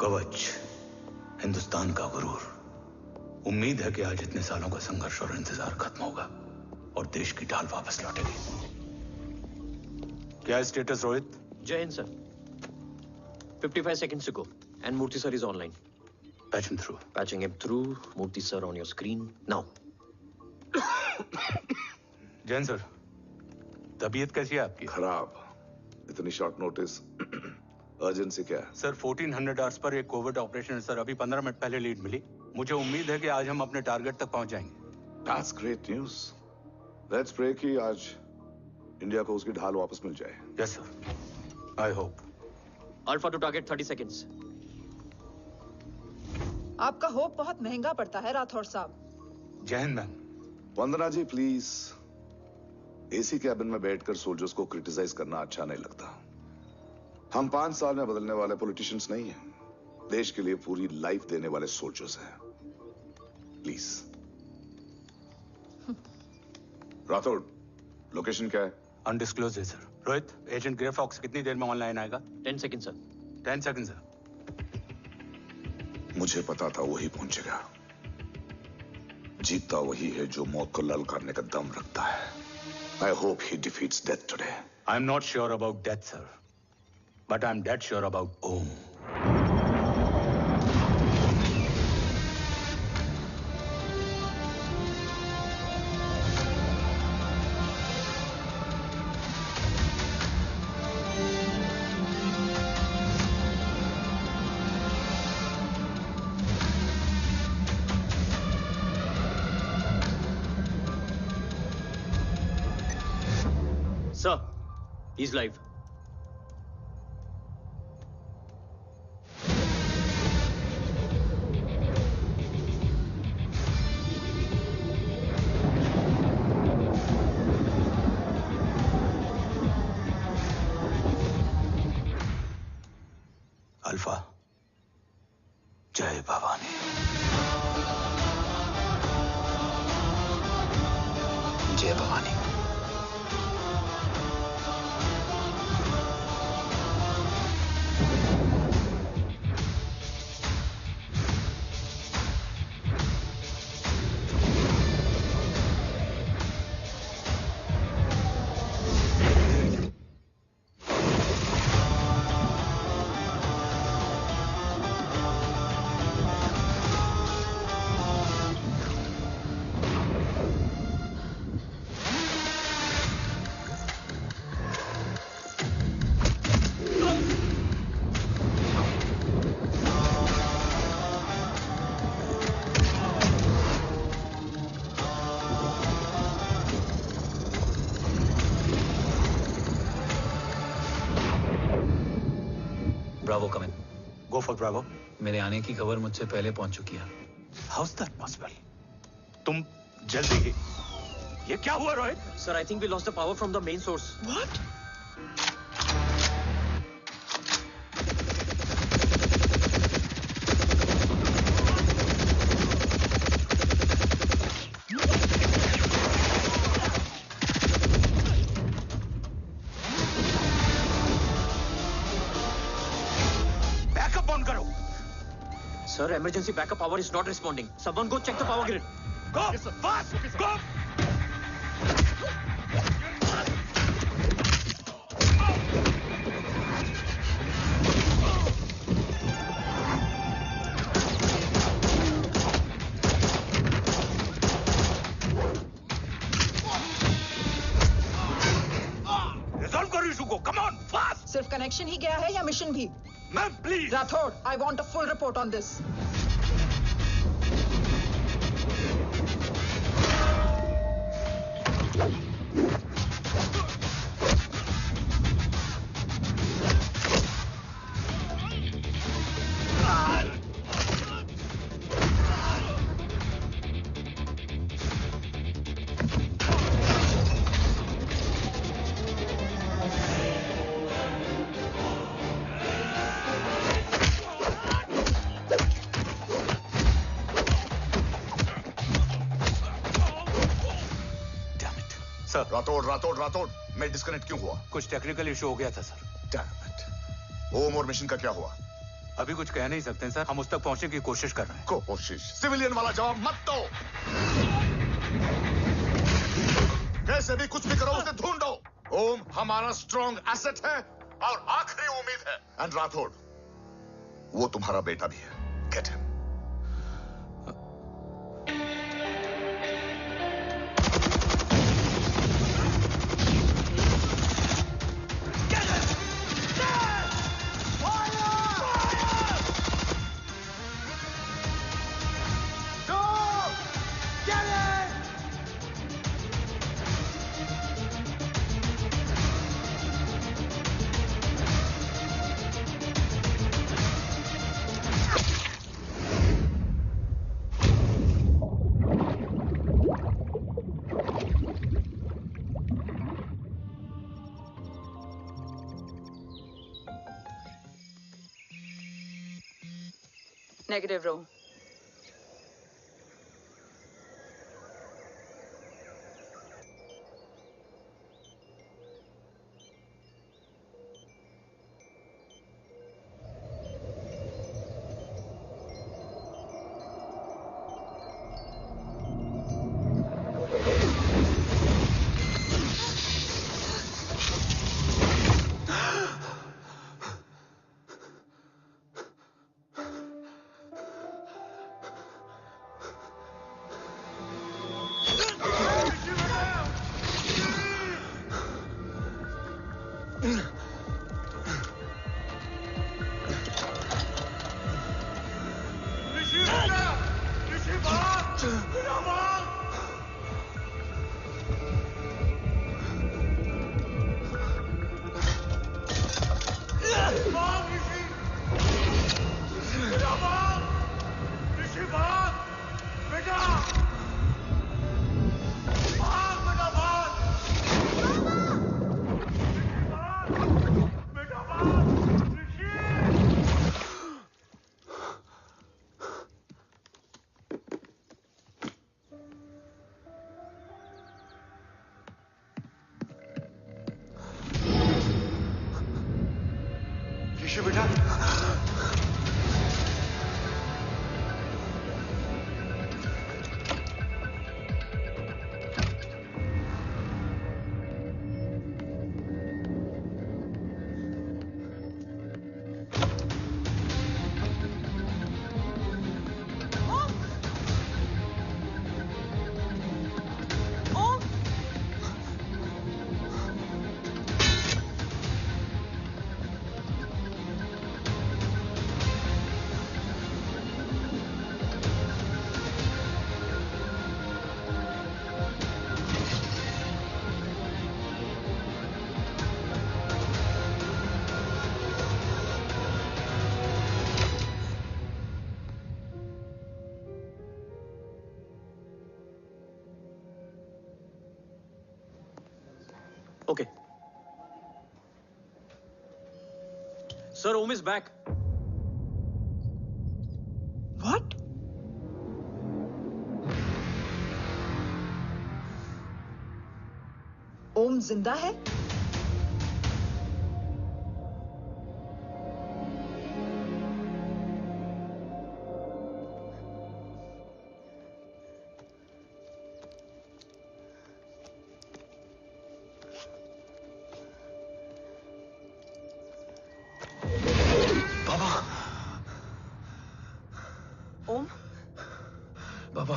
कवच, हिंदुस्तान का गुरूर। उम्मीद है कि आज इतने सालों का संघर्ष और इंतजार खत्म होगा और देश की ढाल वापस लौटेगी। क्या है स्टेटस रोहित? जय Hind sir. 55 seconds to go and Murthy sir is online. Patch him through. Patching him through. Murthy sir on your screen now. Jain sir, तबीयत कैसी है आपकी? खराब। इतनी शॉर्ट नोटिस। अर्जेंसी क्या है? सर 1400 आवर्स पर एक कोविड ऑपरेशन है सर। अभी 15 मिनट पहले लीड मिली। मुझे उम्मीद है कि आज हम अपने टारगेट तक पहुंच जाएंगे। That's great news. Let's pray कि आज इंडिया को उसकी ढाल वापस मिल जाए। Yes sir. I hope. Alpha to target 30 seconds. आपका होप बहुत महंगा पड़ता है राठौड़ साहब। जय हिंद ma'am. Vandana ji please, AC cabin में बैठकर सोल्जर्स को क्रिटिसाइज करना अच्छा नहीं लगता। हम 5 साल में बदलने वाले पॉलिटिशियंस नहीं हैं, देश के लिए पूरी लाइफ देने वाले सोल्जर्स हैं। प्लीज। राठौड़, लोकेशन क्या है? अनडिस्क्लोज है sir. Rohit, agent grey fox कितनी देर में ऑनलाइन आएगा? 10 seconds सर। 10 seconds sir. मुझे पता था वही पहुंचेगा। जीतता वही है जो मौत को ललकारने का दम रखता है। I hope he defeats death today. I'm not sure about death, sir. But I'm dead sure about Om. Sir, he's live. Alpha, जय भवानी। जय Bhavani. Bravo come in. Go for Bravo. मेरे आने की खबर मुझसे पहले पहुंच चुकी है। How's that possible? तुम जल्दी ही। ये क्या हुआ Rohit? Sir, I think we lost the power from the main source. What? Backup on करो। Sir, emergency backup power is not responding. Someone go check the power grid. Go! Fast! Go! Resolve करो issue को। Come on, fast! सिर्फ connection ही गया है या mission भी? Ma'am please. Rathore, I want a full report on this. Rathore, मैं disconnect क्यों हुआ? कुछ टेक्निकल इशू हो गया था सर। Damn it. ओम और मिशन का क्या हुआ? अभी कुछ कह नहीं सकते सर, हम उस तक पहुंचने की कोशिश कर रहे हैं। कोशिश? सिविलियन वाला जवाब मत दो। कैसे भी कुछ भी करो, उसे ढूंढो। ओम हमारा स्ट्रॉन्ग एसेट है और आखिरी उम्मीद है। एंड राठौड़, वो तुम्हारा बेटा भी है। Get him. Negative row. Okay. Sir, Om is back. What? ओम जिंदा है? ओम, बाबा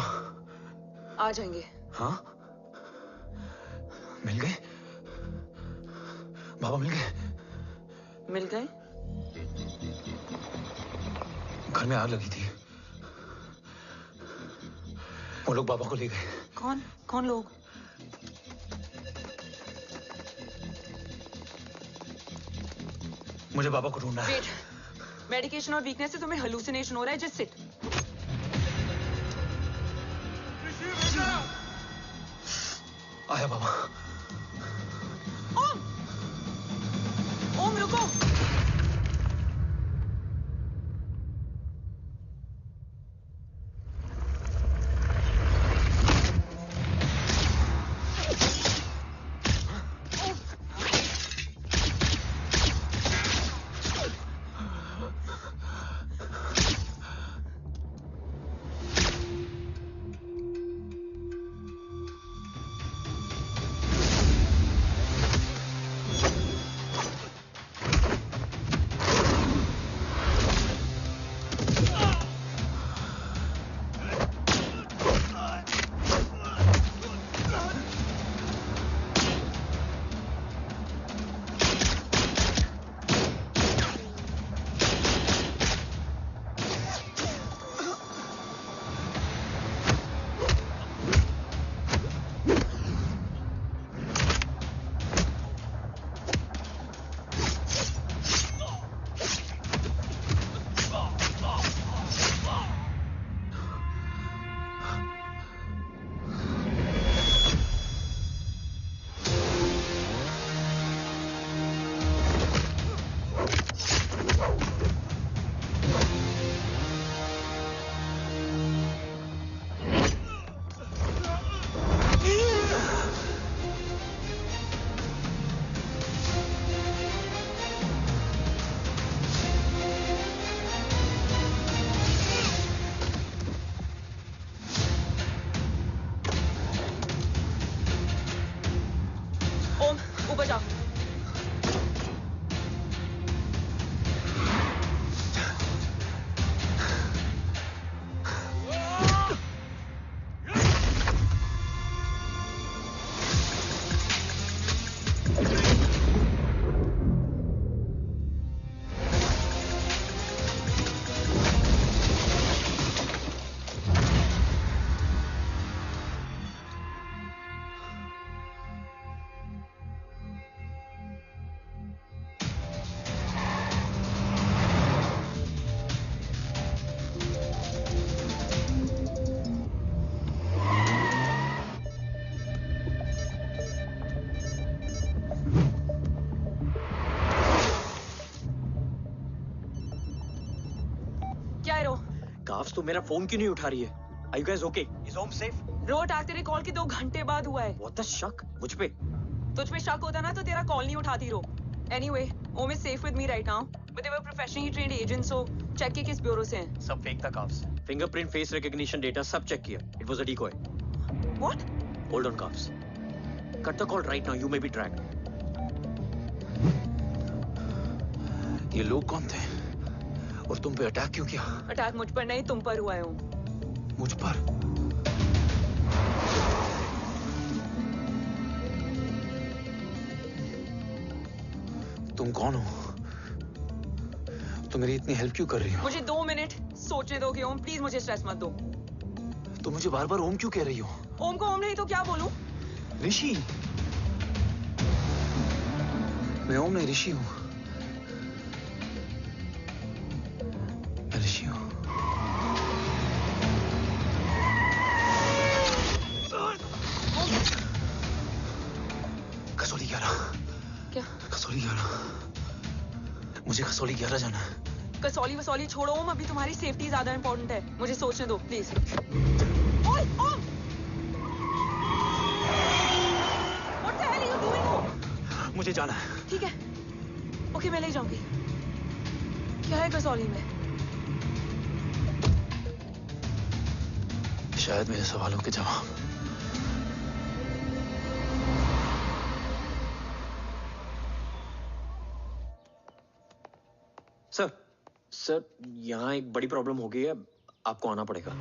आ जाएंगे। हाँ, मिल गए बाबा, मिल गए। मिल गए? घर में आग लगी थी, वो लोग बाबा को ले गए। कौन कौन लोग? मुझे बाबा को ढूंढना है। वेट, मेडिकेशन और वीकनेस से तुम्हें हेलुसिनेशन हो रहा है। Just sit. आया बाबा। ओम, ओम रुको। आए रो? काफ्स तो मेरा फोन क्यों नहीं उठा रही है? Are you guys okay? Is home safe? रो अटैक तेरे कॉल के 2 घंटे बाद हुआ है। What the शक? मुझ पे? तुझ पे शक होता ना तो तेरा कॉल नहीं उठाती रो। Anyway, Om is safe with me right now. But they were professionally trained agents, so check के किस ब्यूरो से हैं? सब फेक था carbs. Fingerprint, face recognition data सब चेक किया। It was a decoy. What? Hold on carbs. Cut the call right now. You may be tracked. ये लोग कौन थे? और तुम पे अटैक क्यों किया? अटैक मुझ पर नहीं तुम पर हुआ है ओम। मुझ पर? तुम कौन हो? तुम मेरी इतनी हेल्प क्यों कर रही हो? मुझे 2 मिनट सोचने दोगे ओम? प्लीज मुझे स्ट्रेस मत दो। तुम मुझे बार बार ओम क्यों कह रही हो? ओम को ओम नहीं तो क्या बोलूं? ऋषि। मैं ओम नहीं, ऋषि हूं। मैं ऋषि हूं। कसौली 11। क्या? कसौली 11। मुझे कसौली 11 जाना है। कसौली वसौली छोड़ो ओम, अभी तुम्हारी सेफ्टी ज्यादा इंपॉर्टेंट है। मुझे सोचने दो प्लीज। ओए ओम! What the hell are you doing ओम? मुझे जाना है। ठीक है। ओके मैं ले जाऊंगी। क्या है कसौली में? शायद मेरे सवालों के जवाब। सर, यहाँ एक बड़ी प्रॉब्लम हो गई है। आपको आना पड़ेगा।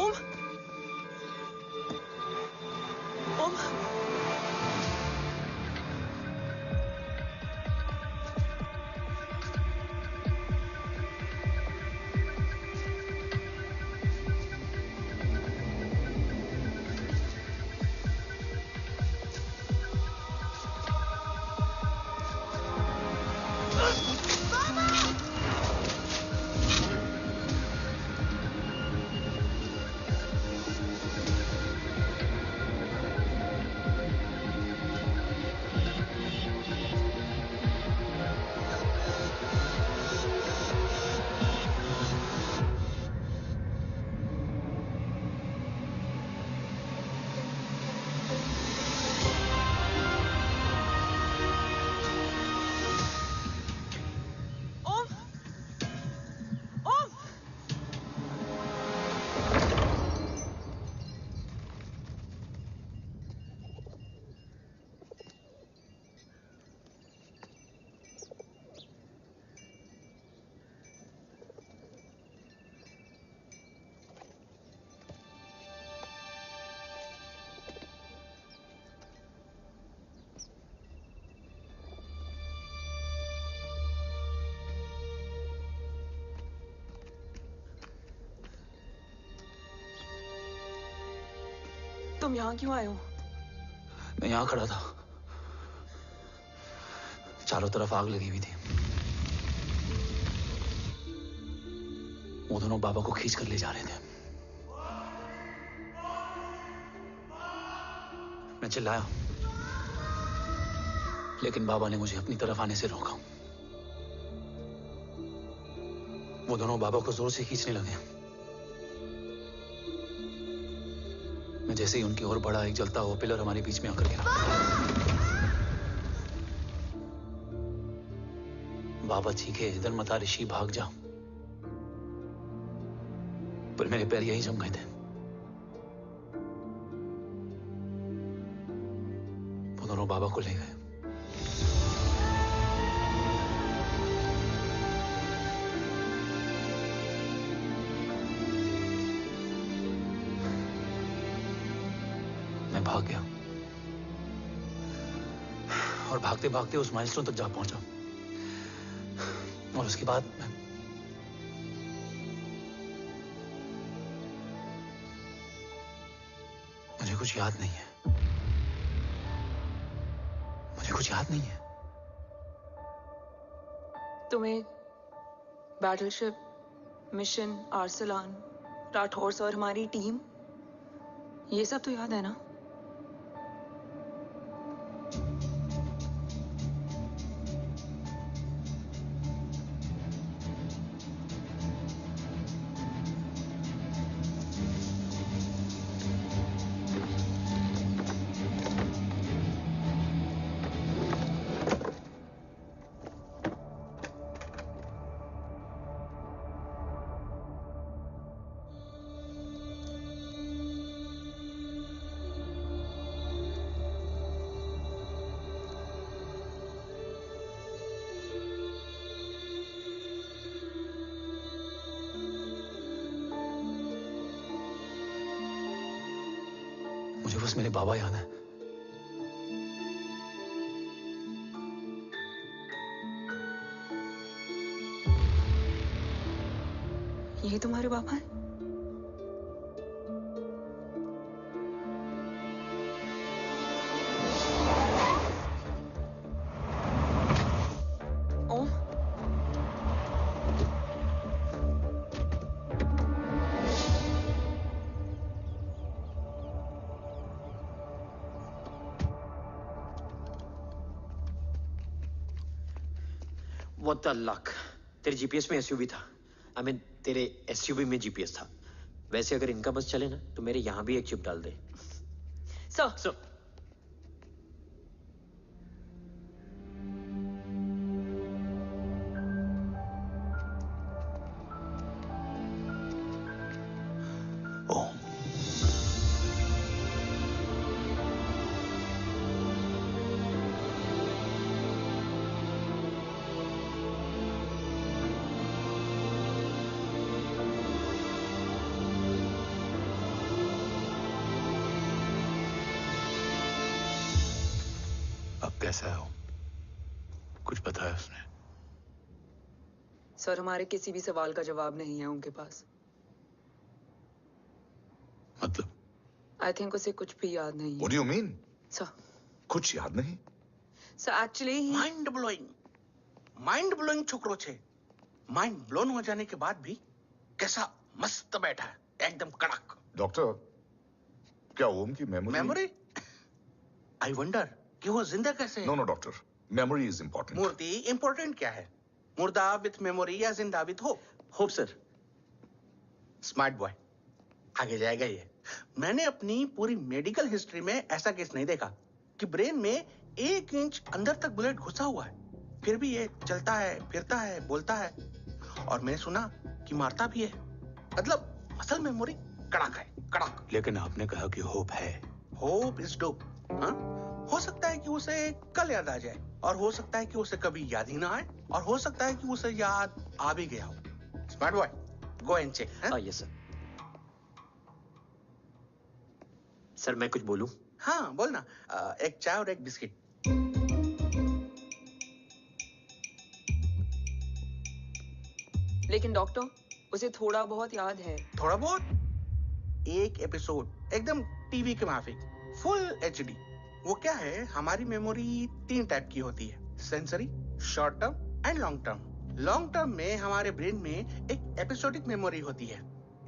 ओम! ओम! तुम यहाँ क्यों आए हो? मैं यहाँ खड़ा था। चारों तरफ आग लगी हुई थी। वो दोनों बाबा को खींच कर ले जा रहे थे। मैं चिल्लाया, लेकिन बाबा ने मुझे अपनी तरफ आने से रोका। वो दोनों बाबा को जोर से खींचने लगे। मैं जैसे ही उनकी ओर बढ़ा, एक जलता हुआ पिलर हमारे बीच में आकर गिरा। बाबा चीखे, इधर मत आ ऋषि, भाग जा। पर मेरे पैर यही जम गए थे। वो दोनों बाबा को ले गए। मैं भाग गया और भागते भागते उस माइलस्टोन तक जा पहुंचा। और उसके बाद मुझे कुछ याद नहीं है। मुझे कुछ याद नहीं है। तुम्हें बैटलशिप, मिशन, आर्सलान, राठौर और हमारी टीम, ये सब तो याद है ना? मुझे बस मेरे बाबा याद है। यही तुम्हारे बाबा हैं? ओम, What the luck? तेरे जीपीएस में एसयूवी था। I mean, तेरे एसयूवी में जीपीएस था। वैसे अगर इनका बस चले ना, तो मेरे यहां भी एक चिप डाल दे। सर, ओम, अब कैसा है ओम? कुछ बताया उसने? सर, हमारे किसी भी सवाल का जवाब नहीं है उनके पास। मतलब? आई थिंक उसे कुछ भी याद नहीं What है। do you mean? सर, कुछ याद नहीं? एक्चुअली माइंड ब्लोइंग छोकरो छे। माइंड ब्लोन हो जाने के बाद भी कैसा मस्त बैठा है, एकदम कड़क। डॉक्टर, क्या ओम की मेमोरी? आई वंडर कि वो जिंदा कैसे है? No doctor, memory is important. Murthy important क्या है? मुर्दा विथ मेमोरी या जिंदा with hope? Hope sir. Smart boy, आगे जाएगा ये। मैंने अपनी पूरी मेडिकल हिस्ट्री में ऐसा केस नहीं देखा कि ब्रेन में 1 इंच अंदर तक बुलेट घुसा हुआ है, फिर भी ये चलता है, फिरता है, बोलता है, और मैंने सुना कि मारता भी है। मतलब मसल मेमोरी कड़क है, कड़क। लेकिन आपने कहा कि होप है। Hope is dope. हाँ, हो सकता है कि उसे कल याद आ जाए, और हो सकता है कि उसे कभी याद ही ना आए, और हो सकता है कि उसे याद आ भी गया हो। Smart boy, go and check. Yes sir. Sir, मैं कुछ बोलूं? हाँ, बोलना। एक चाय और एक बिस्किट। लेकिन डॉक्टर, उसे थोड़ा बहुत याद है। थोड़ा बहुत? एक एपिसोड एकदम टीवी के माफिक, फुल एचडी। वो क्या है, हमारी मेमोरी 3 टाइप की होती है, sensory, short term and long term. Long term में हमारे ब्रेन में एक एपिसोडिक मेमोरी होती है।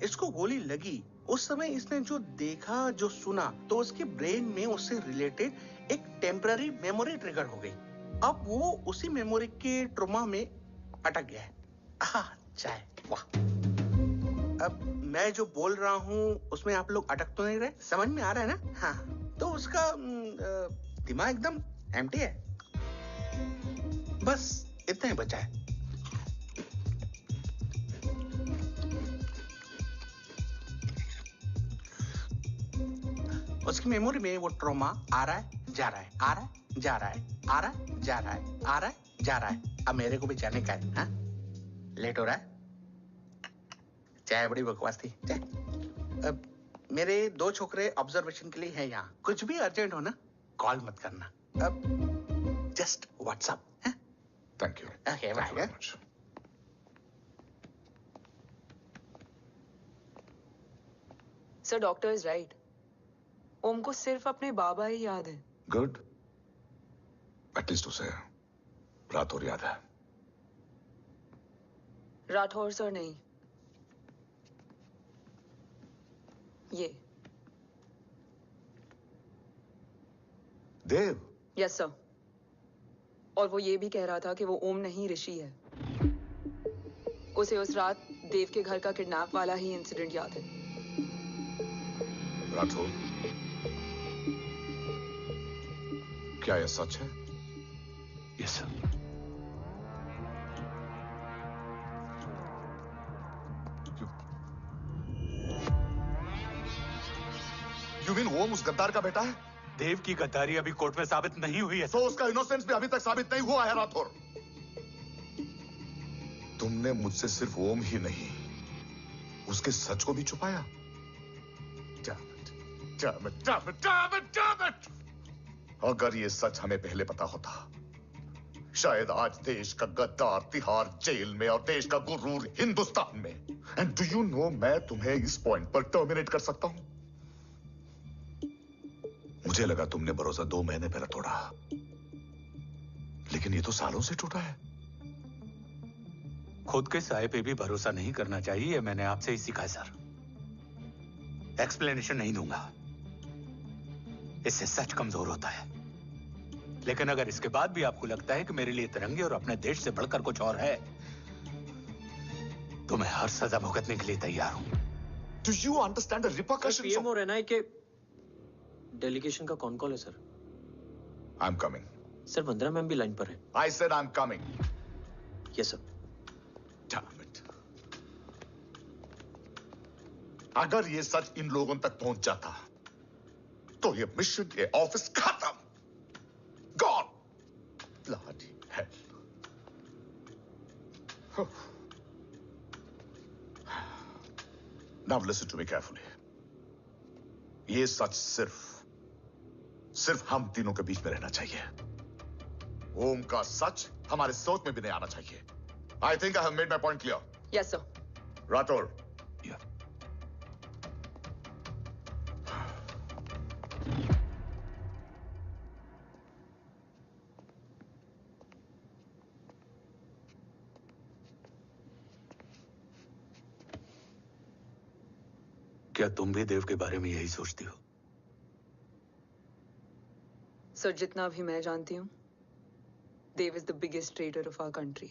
इसको गोली लगी, उस समय इसने जो देखा, जो सुना, तो उसके ब्रेन में उससे रिलेटेड एक टेम्पररी मेमोरी ट्रिगर हो गई। अब वो उसी मेमोरी के ट्रॉमा में अटक गया है। चाय। वाह। अब मैं जो बोल रहा हूँ उसमें आप लोग अटक तो नहीं रहे? समझ में आ रहा है ना? हाँ, तो उसका दिमाग एकदम एम्प्टी है। बस इतना ही बचा है। उसकी मेमोरी में वो ट्रॉमा आ रहा है, जा रहा है, आ रहा है, जा रहा है, आ रहा है, जा रहा है, आ रहा है, जा रहा है। अब मेरे को भी जाने का है। हाँ? लेट हो रहा है? चाय बड़ी बकवास थी। चाय। अब मेरे 2 छोकरे ऑब्जर्वेशन के लिए हैं यहाँ। कुछ भी अर्जेंट हो ना, कॉल मत करना। अब just WhatsApp. Thank you. Okay, bye. Sir, doctor is right. Om को सिर्फ अपने बाबा ही याद है। गुड। एटलीस्ट उसे राठौर याद है। राठौर सर नहीं, ये देव। Yes sir. और वो ये भी कह रहा था कि वो ओम नहीं, ऋषि है। उसे उस रात देव के घर का किडनैप वाला ही इंसिडेंट याद है। राठौर, क्या यह सच है? Yes sir. यू मीन ओम उस गद्दार का बेटा है? देव की गद्दारी अभी कोर्ट में साबित नहीं हुई है। तो उसका इनोसेंस भी अभी तक साबित नहीं हुआ है राठौर। तुमने मुझसे सिर्फ ओम ही नहीं, उसके सच को भी छुपाया। Damn it! अगर ये सच हमें पहले पता होता, शायद आज देश का गद्दार तिहाड़ जेल में और देश का गुरूर हिंदुस्तान में। एंड डू यू नो, मैं तुम्हें इस पॉइंट पर टर्मिनेट कर सकता हूं। मुझे लगा तुमने भरोसा 2 महीने पहले तोड़ा, लेकिन ये तो सालों से टूटा है। खुद के साए पे भी भरोसा नहीं करना चाहिए, मैंने आपसे ही सीखा है सर। एक्सप्लेनेशन नहीं दूंगा, इससे सच कमजोर होता है। लेकिन अगर इसके बाद भी आपको लगता है कि मेरे लिए तिरंगे और अपने देश से बढ़कर कुछ और है, तो मैं हर सजा भुगतने के लिए तैयार हूं। Do you understand the repercussions? PM और एनआई के डेलीगेशन का कौन कॉल है sir? I'm coming. Sir, Vandana ma'am भी लाइन पर है। I said I'm coming. Yes sir. Damn it. अगर ये सच इन लोगों तक पहुंच जाता, तो ये मिशन, ये ऑफिस खत्म। Gone. Bloody hell. Now listen to me carefully. ये सच सिर्फ हम तीनों के बीच में रहना चाहिए। ओम का सच हमारे सोच में भी नहीं आना चाहिए। I think I have made my point clear. Yes sir. Rathore. Yeah. क्या तुम भी देव के बारे में यही सोचती हो? सर, जितना भी मैं जानती हूँ, Dev is the biggest trader of our country.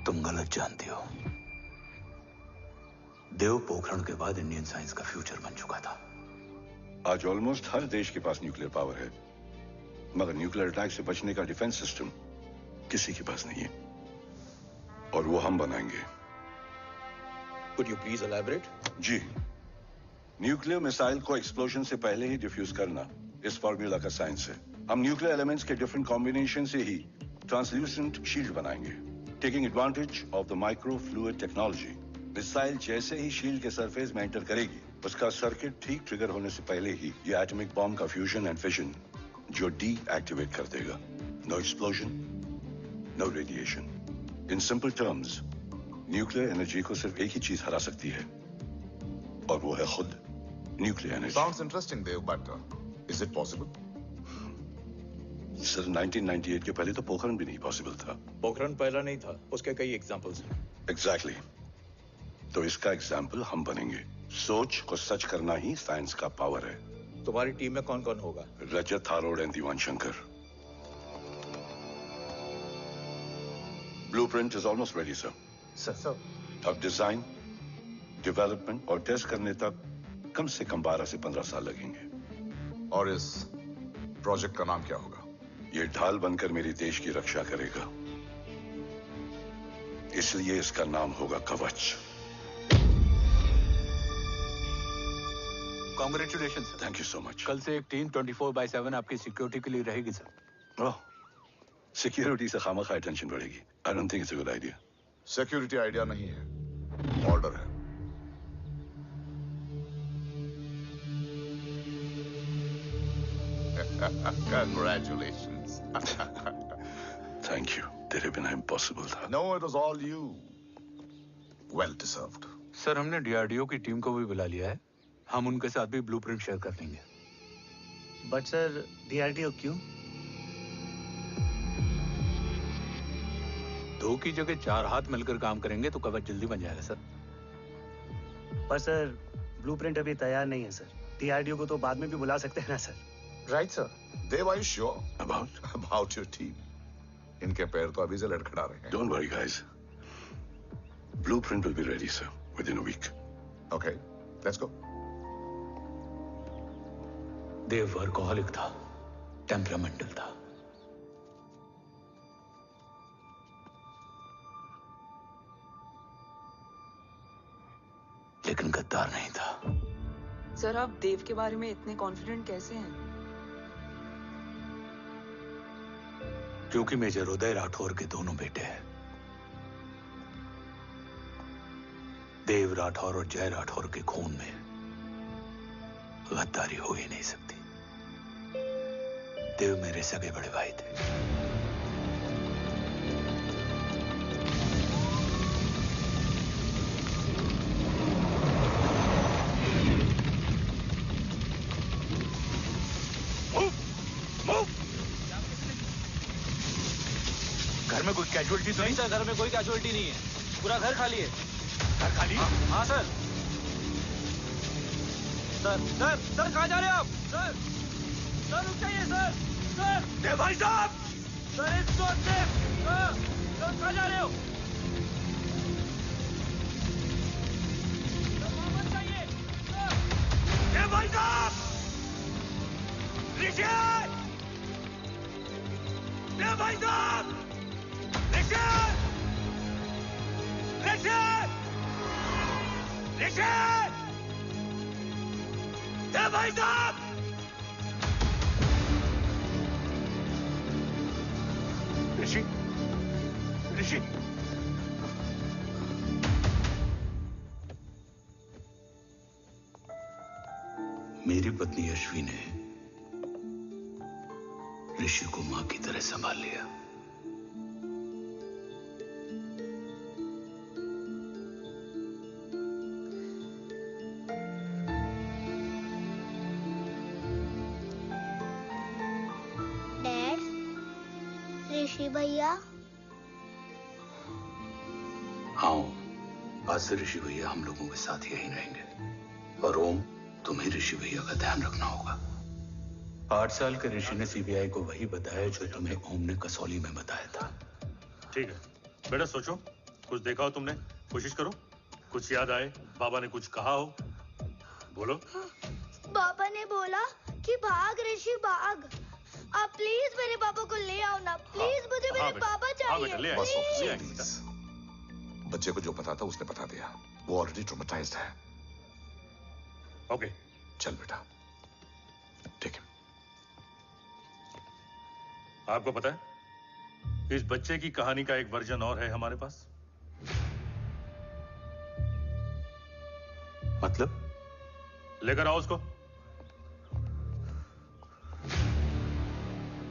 तुम गलत जानती हो। देव पोखरण के बाद इंडियन साइंस का फ्यूचर बन चुका था। आज ऑलमोस्ट हर देश के पास न्यूक्लियर पावर है, मगर न्यूक्लियर अटैक से बचने का डिफेंस सिस्टम किसी के पास नहीं है, और वो हम बनाएंगे। Could you please elaborate? जी, न्यूक्लियर मिसाइल को एक्सप्लोजन से पहले ही डिफ्यूज करना इस फॉर्मूला का साइंस है। हम न्यूक्लियर एलिमेंट्स के डिफरेंट कॉम्बिनेशन से ही ट्रांसल्यूसेंट शील्ड बनाएंगे, taking advantage of the micro fluid technology. Missile जैसे ही शील्ड के सरफेस में एंटर करेगी, उसका सर्किट ठीक ट्रिगर होने से पहले ही ये एटॉमिक बॉम्ब का फ्यूजन एंड फिशन जो डीएक्टिवेट कर देगा। No explosion, no radiation. In simple terms, nuclear energy को सिर्फ एक ही चीज हरा सकती है, और वो है खुद nuclear energy. Sounds interesting, Dev, but is it possible? Sir, 1998 के पहले तो पोखरण भी नहीं पॉसिबल था। पोखरण पहला नहीं था, उसके कई एग्जांपल्स हैं। एग्जैक्टली। तो इसका एग्जाम्पल हम बनेंगे। सोच को सच करना ही साइंस का पावर है। तुम्हारी टीम में कौन कौन होगा? Rajat Tharod and Diwan Shankar. Blueprint is almost ready, sir. Sir. अब डिजाइन, डेवलपमेंट और टेस्ट करने तक कम से कम 12 से 15 साल लगेंगे. और इस प्रोजेक्ट का नाम क्या होगा? ये ढाल बनकर मेरे देश की रक्षा करेगा, इसलिए इसका नाम होगा कवच. Congratulation sir. Thank you so much. कल से एक टीम 24/7 आपकी सिक्योरिटी के लिए रहेगी सर. ओह, सिक्योरिटी से खामखा टेंशन बढ़ेगी. I don't think it's a good idea. Security idea नहीं है, ऑर्डर है. Congratulations. Thank you. तेरे बिना इम्पॉसिबल था. No, it was all you. Well deserved. Sir हमने डीआरडीओ की टीम को भी बुला लिया है. हम उनके साथ भी ब्लूप्रिंट शेयर कर लेंगे. बट सर डीआरडीओ क्यों? 2 की जगह 4 हाथ मिलकर काम करेंगे तो कवच जल्दी बन जाएगा सर. पर सर ब्लूप्रिंट अभी तैयार नहीं है सर. डीआरडीओ को तो बाद में भी बुला सकते हैं ना sir. Right sir. Dev, are you sure About? about your team? इनके पैर तो अभी से लड़खड़ा रहे हैं. Don't worry, guys. Blueprint will be ready, sir, within a week. Okay, let's go. Dev workaholic था, टेम्परामेंटल था. लेकिन गद्दार नहीं था. सर आप देव के बारे में इतने कॉन्फिडेंट कैसे हैं? क्योंकि मेजर उदय राठौर के दोनों बेटे हैं. देव राठौर और जय राठौर के खून में गद्दारी हो ही नहीं सकती. देव मेरे सगे बड़े भाई थे. घर में कोई कैजुअलिटी तो नहीं? सर घर में कोई कैजुअलिटी नहीं है. पूरा घर खाली है. घर खाली? हाँ सर. सर कहाँ जा रहे हो आप? सर रुक जाइए सर. देव भाई साहब! Sir it's not safe. Sir कहाँ जा रहे हो? सर वापस जाइए. देव भाई साहब! ऋषि! देव भाई साहब! ऋषि! ऋषि! ऋषि! देव भाई साहब! ऋषि! ऋषि! मेरी पत्नी यशवी ने ऋषि को मां की तरह संभाल लिया. डैड, ऋषि भैया. हाँ, आज से ऋषि भैया हम लोगों के साथ यहीं रहेंगे. और ओम, तुम्हें ऋषि भैया का ध्यान रखना होगा. 8 साल के ऋषि ने सीबीआई को वही बताया जो तुम्हें ओम ने कसौली में बताया था. ठीक है बेटा, सोचो. कुछ देखा हो तुमने? कोशिश करो. कुछ याद आए. बाबा ने कुछ कहा हो. बोलो. पापा ने बोला कि भाग ऋषि भाग. आप प्लीज मेरे पापा को ले आओ ना. प्लीज मुझे मेरे पापा चाहिए. ले बस आए. प्लीज. बच्चे को जो पता था उसने बता दिया. वो ऑलरेडी ट्रॉमेटाइज्ड है. ओके. चल बेटा. ठीक है. आपको पता है इस बच्चे की कहानी का एक वर्जन और है हमारे पास. मतलब? लेकर आओ उसको.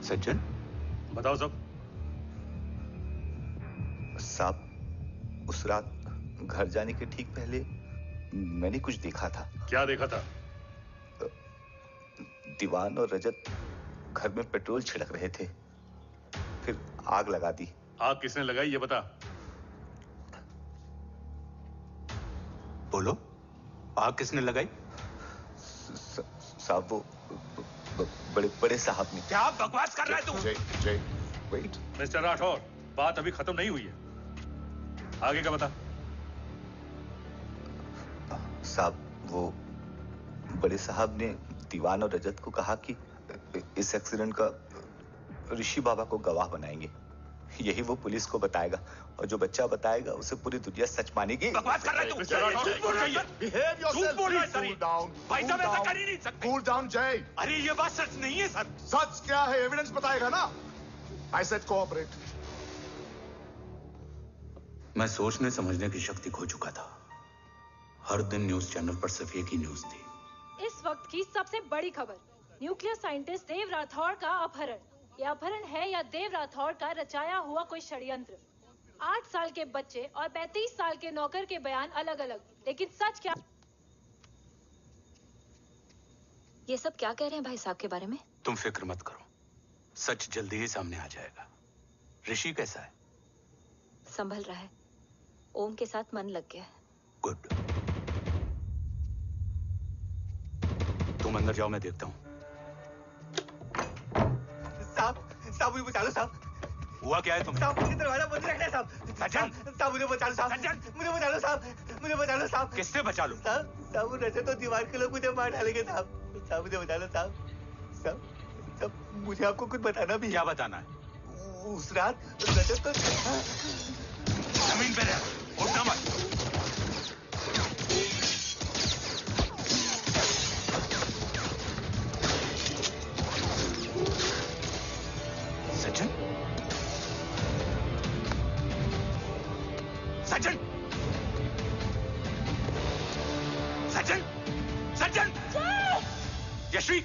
सज्जन, बताओ सब. साहब, उस रात घर जाने के ठीक पहले मैंने कुछ देखा था. क्या देखा था? दीवान और रजत घर में पेट्रोल छिड़क रहे थे, फिर आग लगा दी. आग किसने लगाई ये बता. बोलो, आग किसने लगाई? साहब, वो बड़े बड़े साहब ने। क्या बकवास कर रहा है तू? जय वेट। मिस्टर राठौर, बात अभी खत्म नहीं हुई है, आगे का बता। साहब, वो बड़े साहब ने दीवान और रजत को कहा कि इस एक्सीडेंट का ऋषि बाबा को गवाह बनाएंगे। यही वो पुलिस को बताएगा और जो बच्चा बताएगा उसे पूरी दुनिया सच मानेगी। बकवास कर रहा है तू? झूठ बोल रही है। Behave yourself. झूठ बोल रहा है सर। Cool down. भाई साहब ऐसा कर ही नहीं सकते। Cool down, जय। अरे ये बात सच नहीं है सर। सच क्या है? एविडेंस बताएगा ना। I said cooperate. मैं सोचने समझने की शक्ति खो चुका था। हर दिन न्यूज चैनल पर सिर्फ एक ही न्यूज थी। इस वक्त की सबसे बड़ी खबर, न्यूक्लियर साइंटिस्ट देव राठौर का अपहरण। यह अपहरण है या देव राठौर का रचाया हुआ कोई षड्यंत्र? 8 साल के बच्चे और 35 साल के नौकर के बयान अलग अलग, लेकिन सच क्या? ये सब क्या कह रहे हैं भाई साहब के बारे में? तुम फिक्र मत करो, सच जल्दी ही सामने आ जाएगा। ऋषि कैसा है? संभल रहा है। ओम के साथ मन लग गया है। गुड। तुम अंदर जाओ, मैं देखता हूँ। साहब मुझे बचा लो साहब। हुआ क्या है तुम्हें? साहब मुझे दरवाजा बंद रखना है साहब। सज्जन, साहब मुझे बचा लो साहब। सज्जन, मुझे बचा लो साहब। मुझे बचा लो साहब। किससे बचा लो? साहब वो रजत तो दीवार के लोग मुझे मार डालेंगे साहब। साहब मुझे बचा लो साहब। साहब मुझे आपको कुछ बताना भी है। क्या बताना है? उस रात रजत तो जमीन पे रह, उठना मत। सज्जन, सज्जन, सज्जन, सज्जन, यश्वी,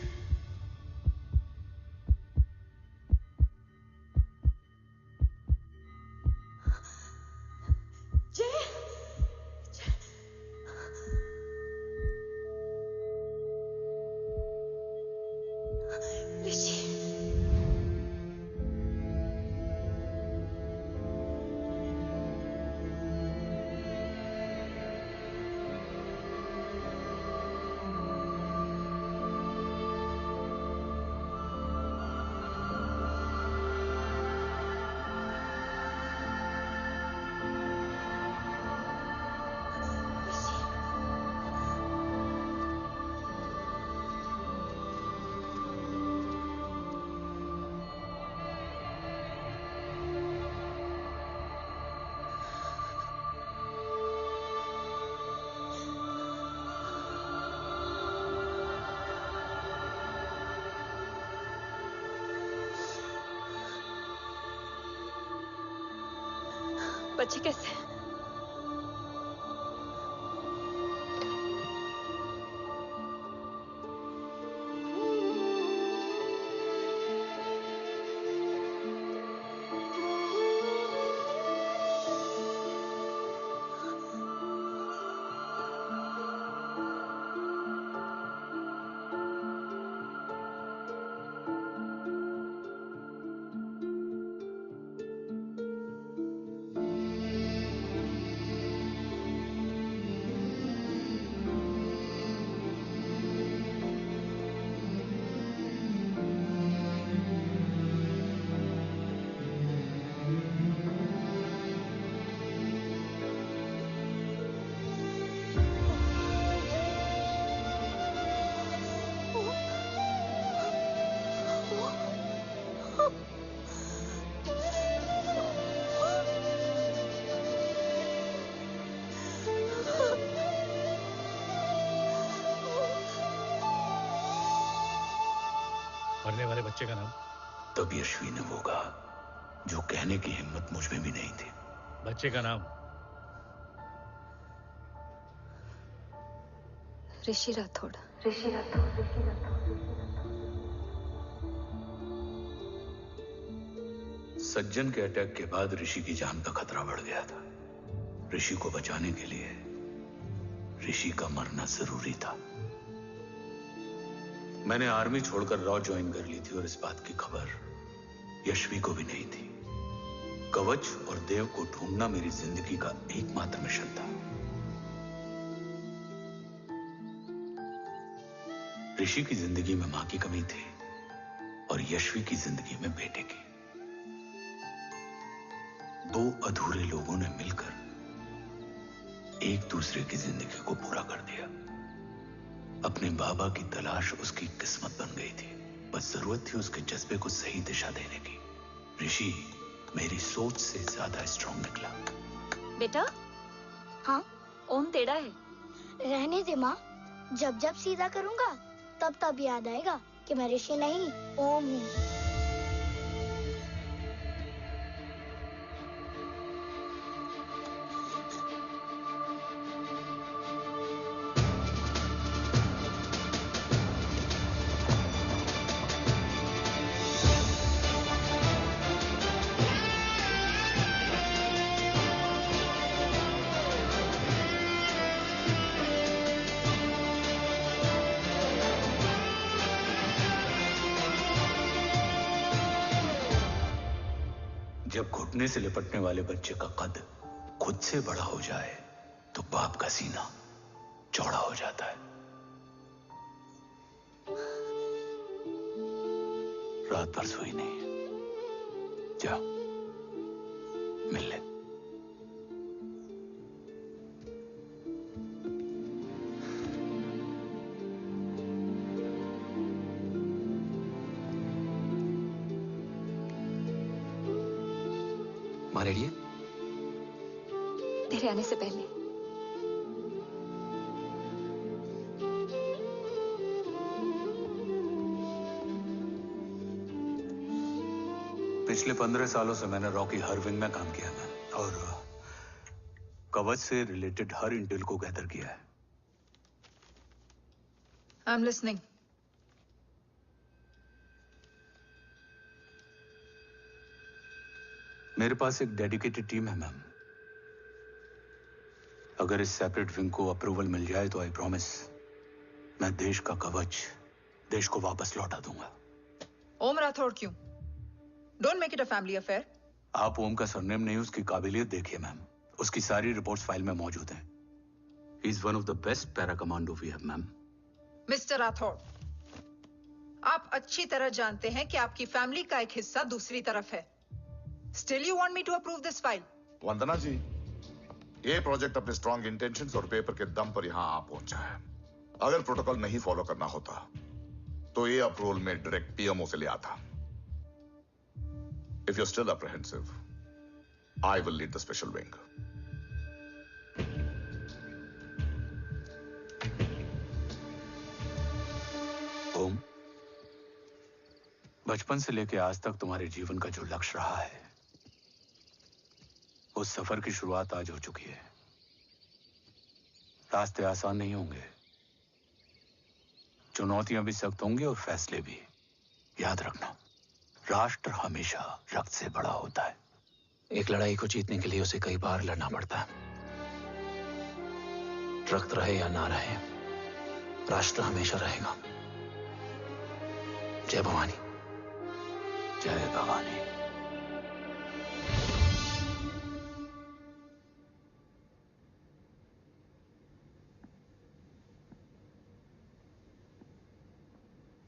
बच्चे कैसे? मरने वाले बच्चे का नाम? तब यश्वी ने वो कहा जो कहने की हिम्मत मुझ में भी नहीं थी। बच्चे का नाम? ऋषि राठौड़। सज्जन के अटैक के बाद ऋषि की जान का खतरा बढ़ गया था। ऋषि को बचाने के लिए ऋषि का मरना जरूरी था। मैंने आर्मी छोड़कर रॉ ज्वाइन कर ली थी और इस बात की खबर यश्वी को भी नहीं थी। कवच और देव को ढूंढना मेरी जिंदगी का एकमात्र मिशन था। ऋषि की जिंदगी में मां की कमी थी, यशवी की जिंदगी में बेटे की। दो अधूरे लोगों ने मिलकर एक दूसरे की जिंदगी को पूरा कर दिया। अपने बाबा की तलाश उसकी किस्मत बन गई थी, बस जरूरत थी उसके जज्बे को सही दिशा देने की। ऋषि मेरी सोच से ज्यादा स्ट्रांग निकला। बेटा, हाँ, ओम टेढ़ा है। रहने दे माँ, जब जब सीधा करूँगा तब तब याद आएगा कि मैं ऋषि नहीं ओम हूँ। जब घुटने से लिपटने वाले बच्चे का कद खुद से बड़ा हो जाए तो बाप का सीना चौड़ा हो जाता है। रात भर सोई नहीं, जा मिल ले। माँ रेडी है? तेरे आने से पहले। पिछले 15 सालों से मैंने रॉकी हर विंग में काम किया है और कवच से रिलेटेड हर इंटेल को गैदर किया है। I am listening. मेरे पास एक डेडिकेटेड टीम है मैम। अगर इस सेपरेट विंग को अप्रूवल मिल जाए तो आई प्रॉमिस मैं देश का कवच देश को वापस लौटा दूंगा। ओम राठौड़ क्यों? Don't make it a family affair. आप ओम का सरनेम नहीं, उसकी काबिलियत देखिए मैम। उसकी सारी रिपोर्ट्स फाइल में मौजूद हैं। He is one of the best para commando we have ma'am. Mister Rathod, आप अच्छी तरह जानते हैं कि आपकी फैमिली का एक हिस्सा दूसरी तरफ है। Still you want me to approve this file? वंदना जी, ये प्रोजेक्ट अपने स्ट्रॉन्ग इंटेंशंस और पेपर के दम पर यहां आ पहुंचा है। अगर प्रोटोकॉल नहीं फॉलो करना होता तो ये अप्रूवल में डायरेक्ट पीएमओ से ले आता। If you are still apprehensive, I will lead the special wing. Om, बचपन से लेकर आज तक तुम्हारे जीवन का जो लक्ष्य रहा है, उस सफर की शुरुआत आज हो चुकी है। रास्ते आसान नहीं होंगे, चुनौतियां भी सख्त होंगी और फैसले भी। याद रखना, राष्ट्र हमेशा रक्त से बड़ा होता है। एक लड़ाई को जीतने के लिए उसे कई बार लड़ना पड़ता है। रक्त रहे या ना रहे, राष्ट्र हमेशा रहेगा। जय भवानी। जय भवानी।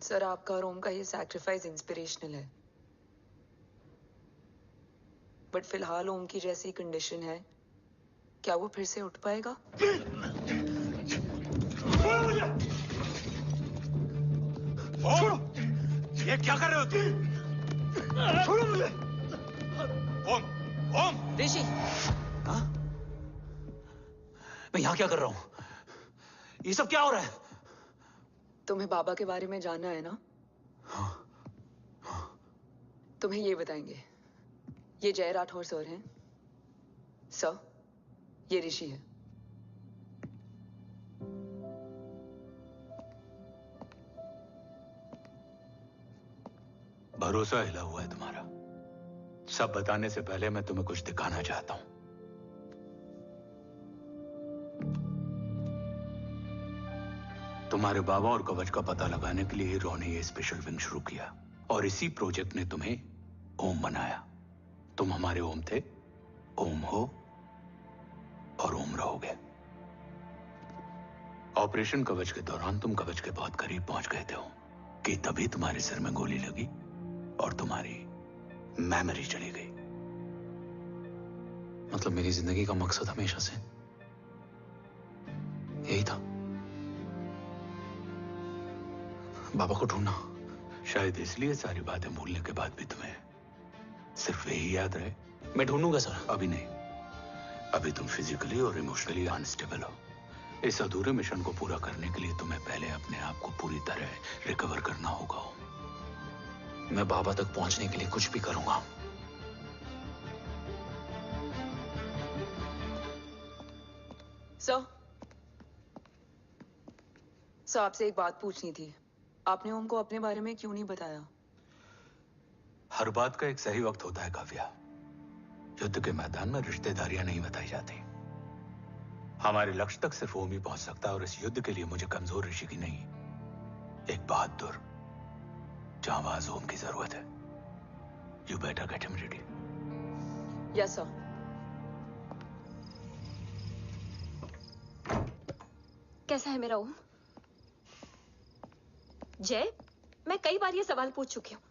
सर, आपका और ओम का ये सैक्रिफाइस इंस्पिरेशनल है, बट फिलहाल ओम की जैसी कंडीशन है, क्या वो फिर से उठ पाएगा? छोड़ो! ये क्या कर रहे हो तुम? छोड़ो मुझे! ओम! ओम! ऋषि! हाँ? मैं यहाँ क्या कर रहा हूँ? ये सब क्या हो रहा है? तुम्हें बाबा के बारे में जानना है ना? तुम्हें ये बताएंगे। ये जय राठौर सर हैं। सर, ये ऋषि है। भरोसा हिला हुआ है तुम्हारा। सब बताने से पहले मैं तुम्हें कुछ दिखाना चाहता हूं। तुम्हारे बाबा और कवच का पता लगाने के लिए रॉ ने ये स्पेशल विंग शुरू किया और इसी प्रोजेक्ट ने तुम्हें ओम बनाया। तुम हमारे ओम थे, ओम हो और ओम रहोगे। ऑपरेशन कवच के दौरान तुम कवच के बहुत करीब पहुंच गए थे कि तभी तुम्हारे सिर में गोली लगी और तुम्हारी मेमोरी चली गई। मतलब मेरी जिंदगी का मकसद हमेशा से यही था, बाबा को ढूंढना। शायद इसलिए सारी बातें भूलने के बाद भी तुम्हें सिर्फ यही याद रहे। मैं ढूंढूंगा सर। अभी नहीं, अभी तुम फिजिकली और इमोशनली अनस्टेबल हो। इस अधूरे मिशन को पूरा करने के लिए तुम्हें पहले अपने आप को पूरी तरह रिकवर करना होगा। मैं बाबा तक पहुंचने के लिए कुछ भी करूंगा। सर, आपसे एक बात पूछनी थी। आपने ओम को अपने बारे में क्यों नहीं बताया? हर बात का एक सही वक्त होता है काव्या। युद्ध के मैदान में रिश्तेदारियां नहीं बताई जाती। हमारे लक्ष्य तक सिर्फ ओम ही पहुंच सकता है, और इस युद्ध के लिए मुझे कमजोर ऋषि की नहीं, एक बहादुर जांबाज ओम की जरूरत है। You better get him ready. Yes sir. कैसा है मेरा ओम? जय, मैं कई बार ये सवाल पूछ चुकी हूँ।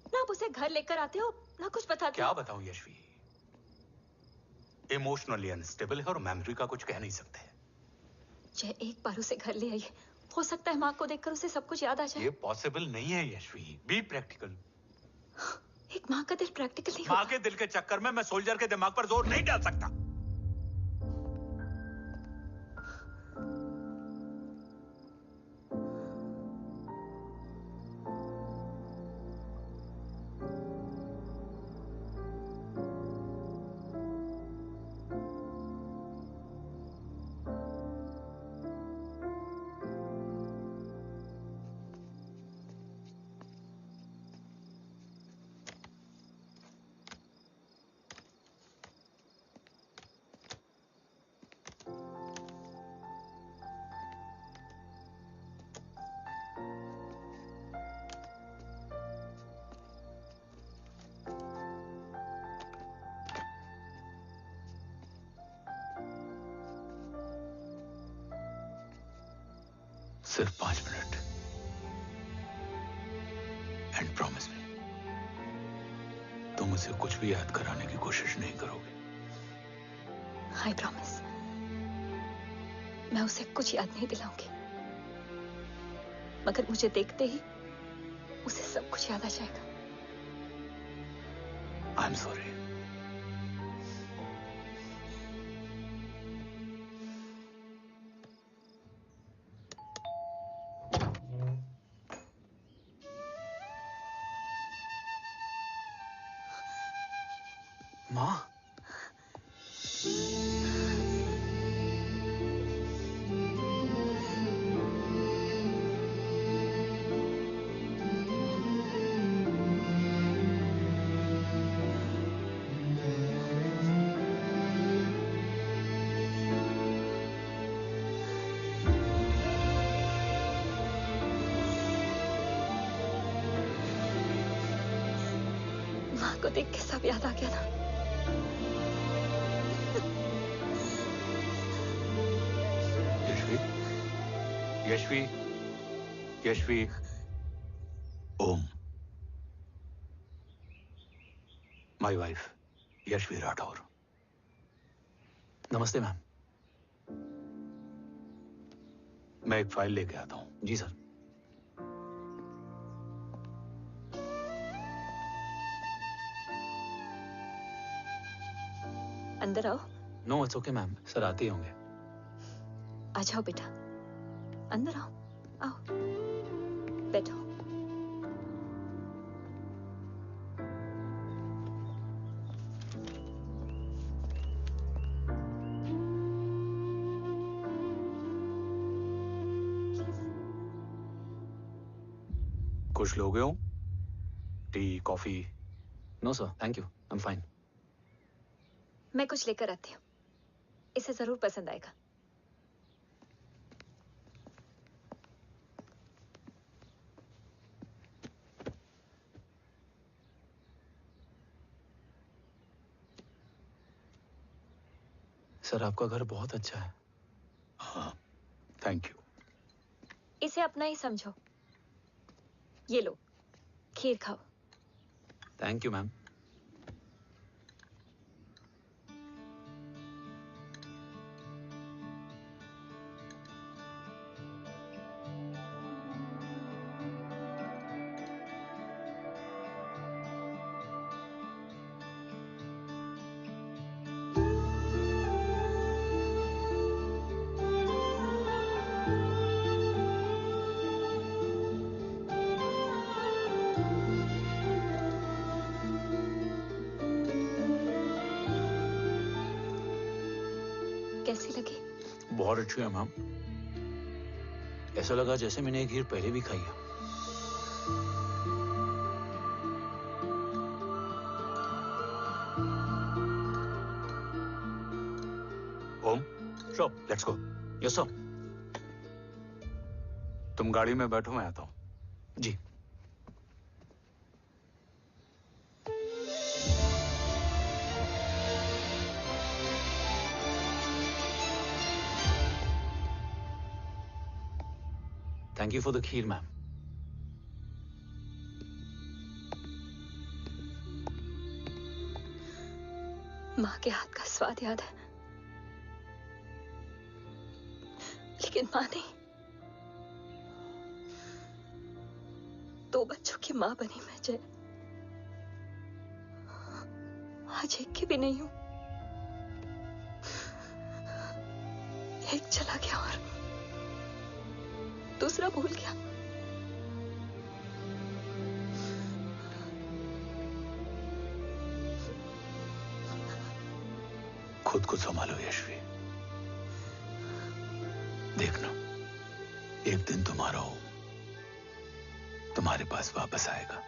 ना आप उसे घर लेकर आते हो, ना कुछ बताते क्या हो। बताऊं यशवी, इमोशनली अनस्टेबल है और मेमोरी का कुछ कह नहीं सकते। जय, एक बार उसे घर ले आइए। हो सकता है माँ को देखकर उसे सब कुछ याद आ जाए। ये पॉसिबल नहीं है यशवी। Be practical. एक माँ का दिल प्रैक्टिकल नहीं माँ के दिल के चक्कर में मैं सोल्जर के दिमाग पर जोर नहीं डाल सकता। सिर्फ 5 मिनट। एंड प्रॉमिस मी, तुम उसे कुछ भी याद कराने की कोशिश नहीं करोगे। आई प्रॉमिस, मैं उसे कुछ याद नहीं दिलाऊंगी, मगर मुझे देखते ही उसे सब कुछ याद आ जाएगा। I am sorry. माँ, माँ को देख के सब याद आ गया ना। Yashvi, Yashvi, Om, my wife Yashvi Rathore. नमस्ते मैम। मैं एक फाइल लेके आता हूं। जी सर। अंदर आओ। No it's okay ma'am, sir आते ही होंगे। आ जाओ बेटा, अंदर आओ। आओ, बैठो। कुछ लोगे हो? Tea, coffee? No sir, thank you, I am fine. मैं कुछ लेकर आती हूँ, इसे जरूर पसंद आएगा। सर आपका घर बहुत अच्छा है। हाँ, थैंक यू। इसे अपना ही समझो। ये लो, खीर खाओ। Thank you ma'am. कैसी लगी? बहुत अच्छी है मैम। ऐसा लगा जैसे मैंने एक खीर पहले भी खाई है। ओम, Sure, let's go. Yes, sir. तुम गाड़ी में बैठो, मैं आता हूं। जी। Thank you for the kheer, ma'am. माँ के हाथ का स्वाद याद है, लेकिन माँ नहीं। 2 बच्चों की माँ बनी मैं जय। आज एक की भी नहीं हूं। एक चला गया और दूसरा भूल गया। खुद को संभालो यशवी। देखना, एक दिन तुम्हारा हो तुम्हारे पास वापस आएगा।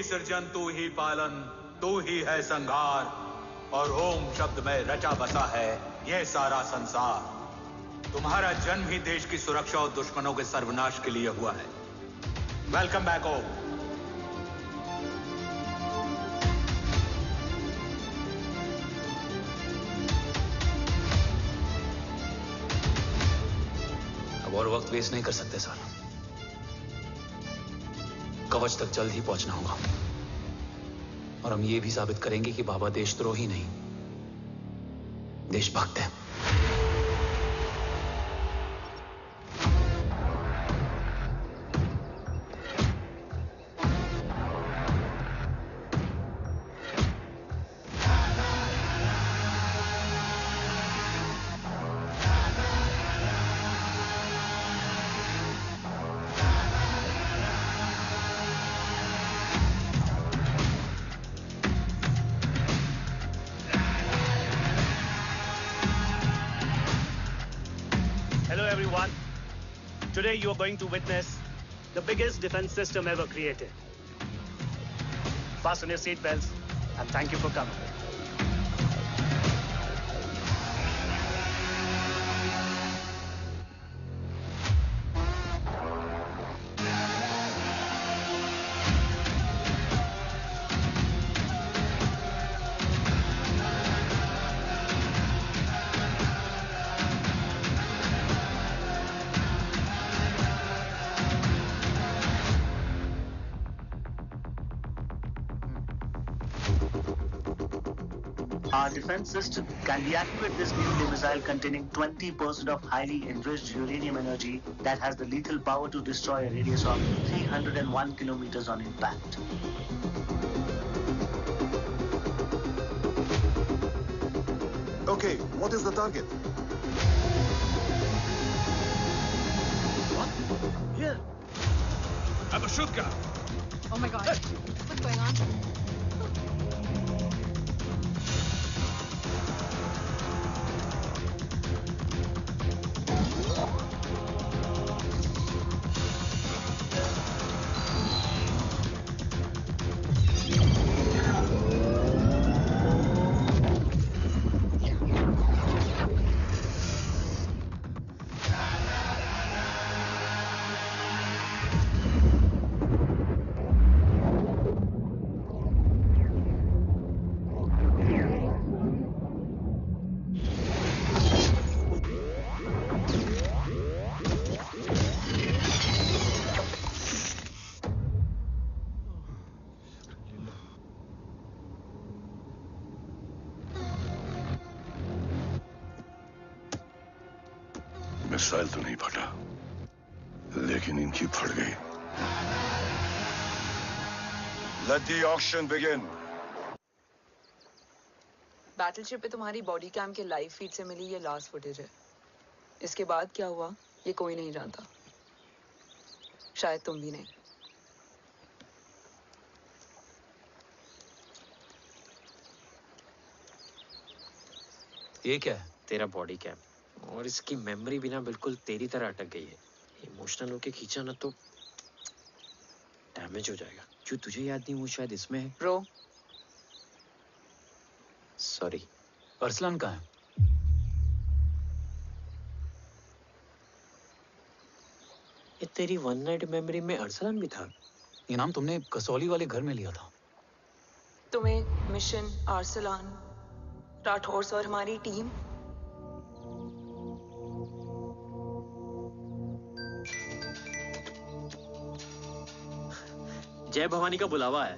सृजन तू ही पालन, तू ही है संहार, और ओम शब्द में रचा बसा है ये सारा संसार। तुम्हारा जन्म ही देश की सुरक्षा और दुश्मनों के सर्वनाश के लिए हुआ है। वेलकम बैक ओम। अब और वक्त वेस्ट नहीं कर सकते सर। कवच तक जल्द ही पहुंचना होगा और हम ये भी साबित करेंगे कि बाबा देशद्रोही नहीं, देशभक्त है। Today you are going to witness the biggest defense system ever created. Fasten your seat belts and thank you for coming. Our defense system can deactivate this nuclear missile containing 20% of highly enriched uranium energy that has the lethal power to destroy a radius of 301 kilometers on impact. Okay, what is the target? What? Here. I have a shotgun. Oh my God. What's going on? Missile तो नहीं फटा, लेकिन इनकी फट गई। Let the auction begin. Battleship पे तुम्हारी body cam के लाइव फीड से मिली ये लास्ट फुटेज है। इसके बाद क्या हुआ ये कोई नहीं जानता, शायद तुम भी नहीं। ये क्या है? तेरा बॉडी कैम, और इसकी मेमोरी भी ना बिल्कुल तेरी तरह अटक गई है। इमोशनल होके खींचा ना तो डैमेज हो जाएगा। जो तुझे याद नहीं वो शायद इसमें है। Bro sorry. अरसलान कहाँ है? ये तेरी वन नाइट मेमोरी में अरसलान भी था? ये नाम तुमने कसौली वाले घर में लिया था। तुम्हें मिशन अरसलान, राठौर और हमारी टीम जय भवानी का बुलावा है,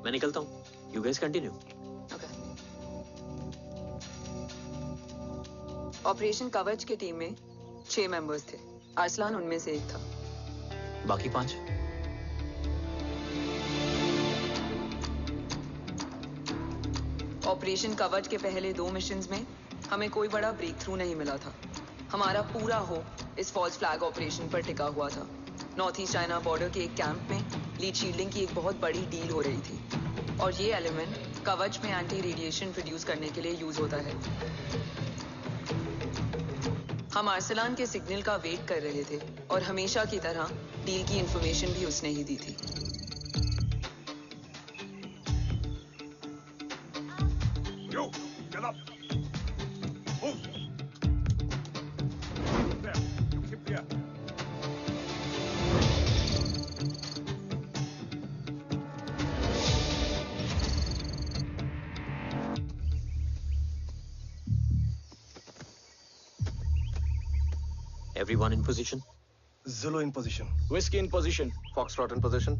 मैं निकलता हूँ। You guys continue. ऑपरेशन कवच की टीम में 6 मेंबर्स थे, अरसलान उनमें से एक था। बाकी 5? ऑपरेशन कवच के पहले 2 मिशंस में हमें कोई बड़ा ब्रेक थ्रू नहीं मिला था। हमारा पूरा होप इस फॉल्स फ्लैग ऑपरेशन पर टिका हुआ था। नॉर्थ ईस्ट चाइना बॉर्डर के एक कैंप में लीड शील्डिंग की एक बहुत बड़ी डील हो रही थी, और ये एलिमेंट कवच में एंटी रेडिएशन प्रोड्यूस करने के लिए यूज होता है। हम अरसलान के सिग्नल का वेट कर रहे थे, और हमेशा की तरह डील की इंफॉर्मेशन भी उसने ही दी थी। Yo, get up. Move. There. You keep there. Everyone in position? Zulu in position. Whiskey in position. Foxtrot in position.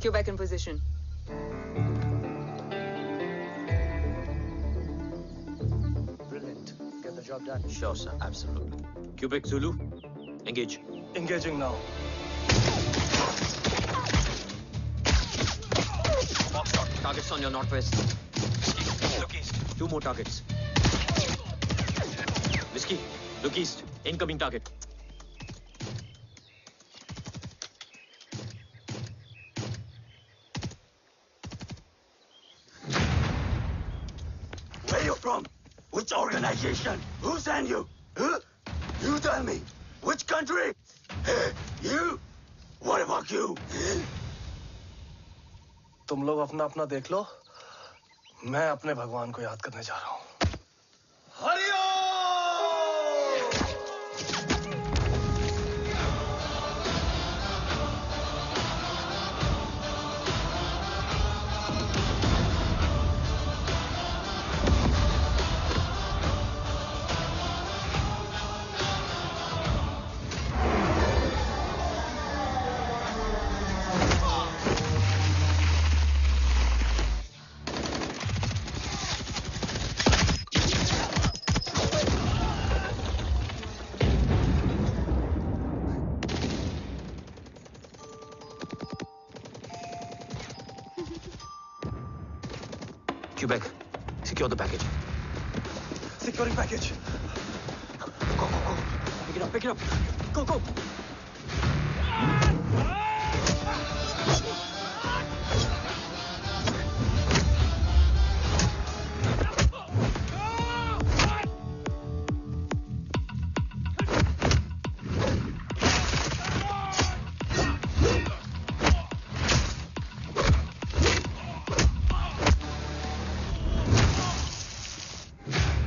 Quebec in position. Brilliant. Get the job done. Sure, sir. Absolutely. Quebec Zulu, engage. Engaging now. Foxtrot, targets on your northwest. Look east. 2 more targets. Whiskey, look east. Incoming target. Where you from? Which organization? Who sent you? Huh? You tell me. Which country? Hey, you? What about you? तुम लोग अपना अपना देख लो, मैं अपने भगवान को याद करने जा रहा हूँ। you back. Secure the package. Securing package. Go. Pick it up. Go.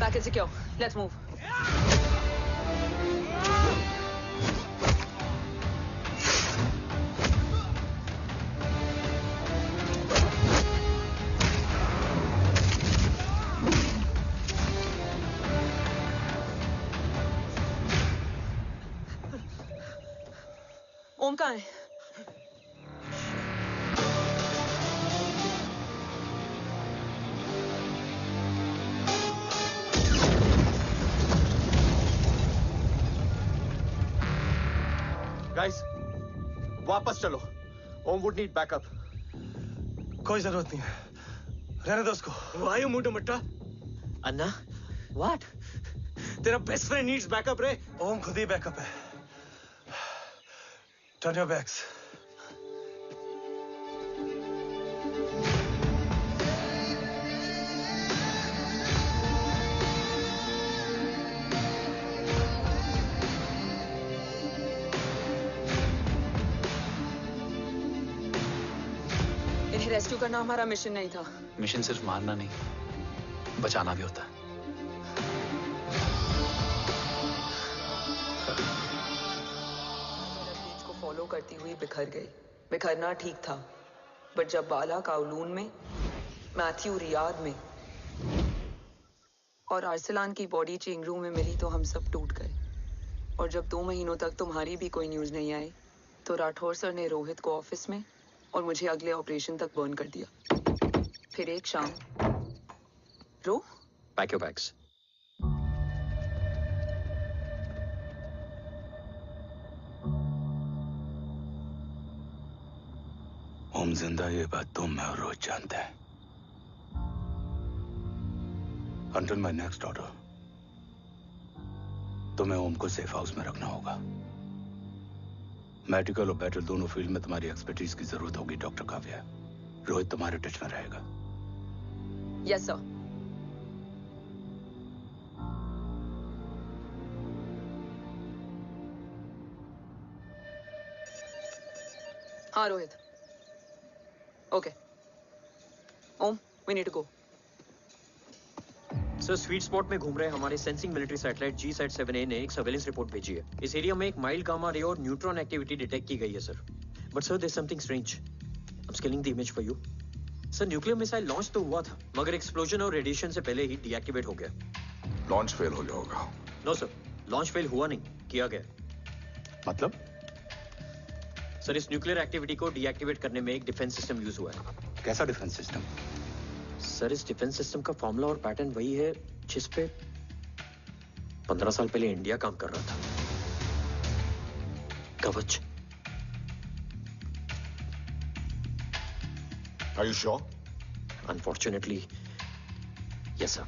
Package secure. Let's move. ओम कहाँ है? Guys, वापस चलो. Om would need backup. कोई जरूरत नहीं है. रहने दो उसको. Why you moved to Mutta? Anna, what? तेरा best friend needs backup रे. ओम खुद ही backup है. Turn your backs. इन्हें रेस्क्यू करना हमारा मिशन नहीं था. मिशन सिर्फ मारना नहीं, बचाना भी होता है. को फॉलो करती हुई बिखर गई. बिखरना ठीक था, बट जब बाला काउलून में, मैथ्यू रियाद में और आर्सलान की बॉडी चेंज रूम में मिली तो हम सब टूट गए. और जब 2 महीनों तक तुम्हारी भी कोई न्यूज नहीं आई तो राठौर सर ने रोहित को ऑफिस में और मुझे अगले ऑपरेशन तक बर्न कर दिया. फिर एक शाम रो पैक योर बैग्स. ओम जिंदा, ये बात तुम मैं और रोहित जानते हैं. Until my next order, तुम्हें ओम को सेफ हाउस में रखना होगा. मेडिकल और बैटल दोनों फील्ड में तुम्हारी एक्सपर्टीज की जरूरत होगी डॉक्टर काव्या. रोहित तुम्हारे टच में रहेगा. Yes sir. हाँ Rohit. Okay. Om, we need to go. Sir, sweet spot में घूम रहे हमारे सेंसिंग मिलिट्री सैटेलाइट G-7A ने एक सर्वेलेंस रिपोर्ट भेजी है. इस एरिया में एक माइल्ड गामा रे और न्यूट्रॉन एक्टिविटी डिटेक्ट की गई है sir. But sir, there is something strange. I am scanning the image for you. Sir, nuclear missile launch तो हुआ था, मगर एक्सप्लोजन और रेडिएशन से पहले ही डीएक्टिवेट हो गया. लॉन्च फेल हो गया होगा. नो सर, लॉन्च फेल हुआ नहीं, किया गया. मतलब? सर, इस न्यूक्लियर एक्टिविटी को डीएक्टिवेट करने में एक डिफेंस सिस्टम यूज हुआ है. कैसा डिफेंस सिस्टम? सर, इस डिफेंस सिस्टम का फॉर्मूला और पैटर्न वही है जिस पे 15 साल पहले इंडिया काम कर रहा था. कवच. Are you sure? Unfortunately, yes sir.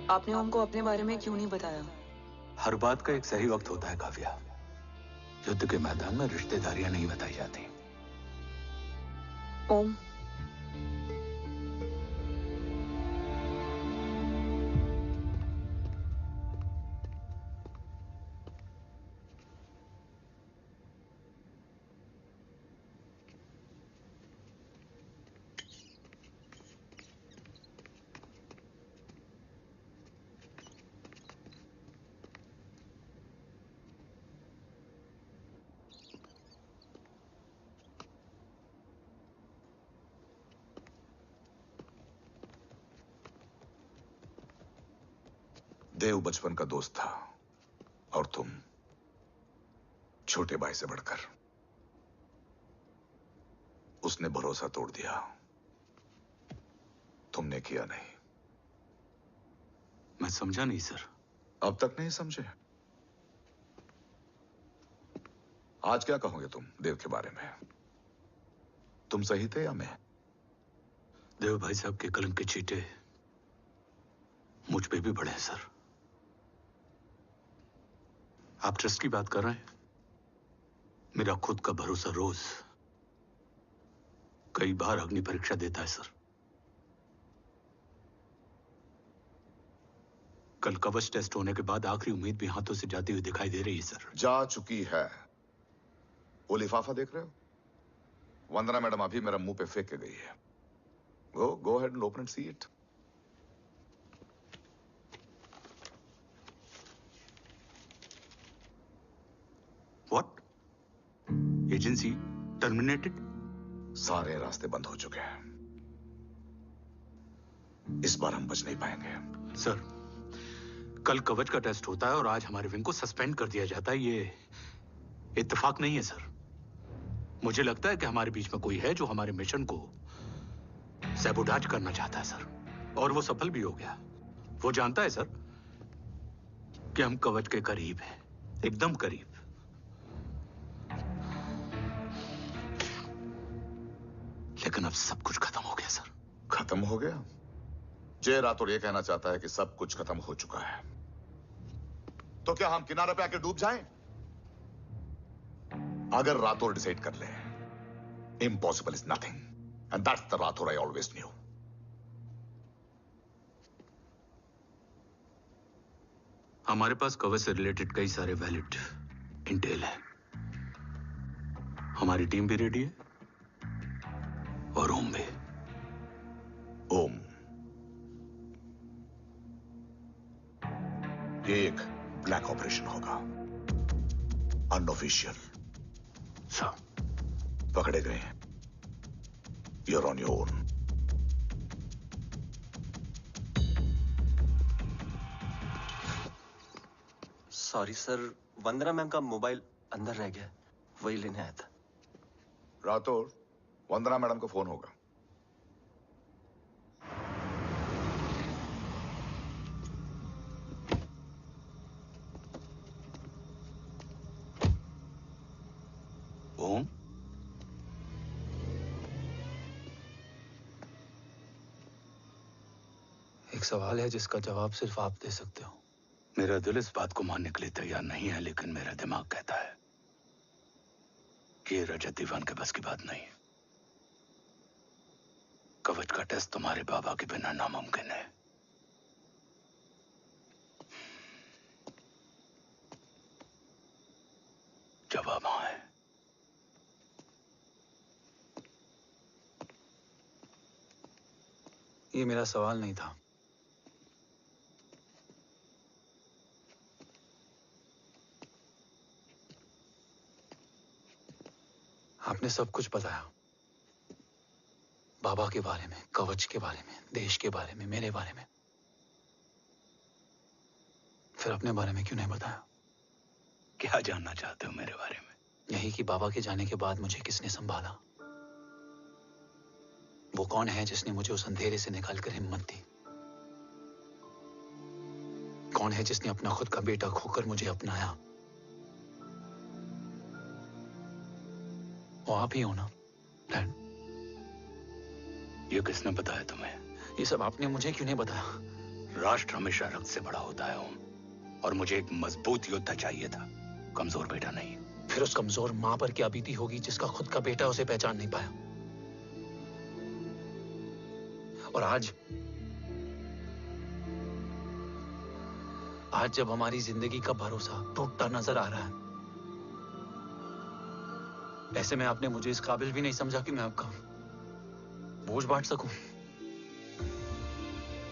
आपने ओम को अपने बारे में क्यों नहीं बताया? हर बात का एक सही वक्त होता है काव्या. युद्ध के मैदान में रिश्तेदारियां नहीं बताई जाती. ओम, देव बचपन का दोस्त था और तुम छोटे भाई से बढ़कर। उसने भरोसा तोड़ दिया, तुमने किया नहीं। मैं समझा नहीं सर। अब तक नहीं समझे? आज क्या कहोगे तुम देव के बारे में? तुम सही थे या मैं? देव भाई साहब के कलंक के चीटे मुझ पे भी पड़े हैं सर। आप ट्रस्ट की बात कर रहे हैं? मेरा खुद का भरोसा रोज कई बार अग्नि परीक्षा देता है सर। कल कवच टेस्ट होने के बाद आखिरी उम्मीद भी हाथों से जाती हुई दिखाई दे रही है सर। जा चुकी है। वो लिफाफा देख रहे हो? वंदना मैडम अभी मेरा मुंह पे फेंक के गई है। गो ahead and open and see it. What? Agency terminated? सारे रास्ते बंद हो चुके हैं। इस बार हम बच नहीं पाएंगे। सर, कल कवच का टेस्ट होता है और आज हमारे विंग को सस्पेंड कर दिया जाता है। ये इत्तेफाक नहीं है सर। मुझे लगता है कि हमारे बीच में कोई है जो हमारे मिशन को सैबोटाज करना चाहता है सर, और वो सफल भी हो गया। वो जानता है सर कि हम कवच के करीब हैं, एकदम करीब। लेकिन अब सब कुछ खत्म हो गया सर। खत्म हो गया? जय राठौर ये कहना चाहता है कि सब कुछ खत्म हो चुका है। तो क्या हम किनारे पे आके डूब जाएं? अगर राठौर डिसाइड कर ले, impossible is nothing, and that's the Rathore I always new. हमारे पास कवच से रिलेटेड कई सारे वैलिड इंटेल है। हमारी टीम भी रेडी है और ओम भी। ओम, ये एक ब्लैक ऑपरेशन होगा, अनऑफिशियल। सर, पकड़े गए, you're on your own. Sorry sir, Vandana ma'am का मोबाइल अंदर रह गया, वही लेने आया था। राठौर, वंदना मैडम को फोन होगा। ओम, एक सवाल है जिसका जवाब सिर्फ आप दे सकते हो। मेरा दिल इस बात को मानने के लिए तैयार नहीं है, लेकिन मेरा दिमाग कहता है कि ये रजत दीवान के बस की बात नहीं है। कवच का टेस्ट तुम्हारे बाबा के बिना नामुमकिन है। जवाब हाँ है। ये मेरा सवाल नहीं था। आपने सब कुछ बताया, बाबा के बारे में, कवच के बारे में, देश के बारे में, मेरे बारे में। फिर अपने बारे में क्यों नहीं बताया? क्या जानना चाहते हो मेरे बारे में? यही कि बाबा के जाने के बाद मुझे किसने संभाला? वो कौन है जिसने मुझे उस अंधेरे से निकालकर हिम्मत दी? कौन है जिसने अपना खुद का बेटा खोकर मुझे अपनाया? वो आप ही हो ना, डैड? ये किसने बताया तुम्हें? ये सब आपने मुझे क्यों नहीं बताया? राष्ट्र हमेशा रक्त से बड़ा होता है ओम, और मुझे एक मजबूत योद्धा चाहिए था, कमजोर बेटा नहीं। फिर उस कमजोर मां पर क्या बीती होगी जिसका खुद का बेटा उसे पहचान नहीं पाया? और आज जब हमारी जिंदगी का भरोसा टूटता नजर आ रहा है, ऐसे में आपने मुझे इस काबिल भी नहीं समझा कि मैं आपका बोझ बांट सकूं।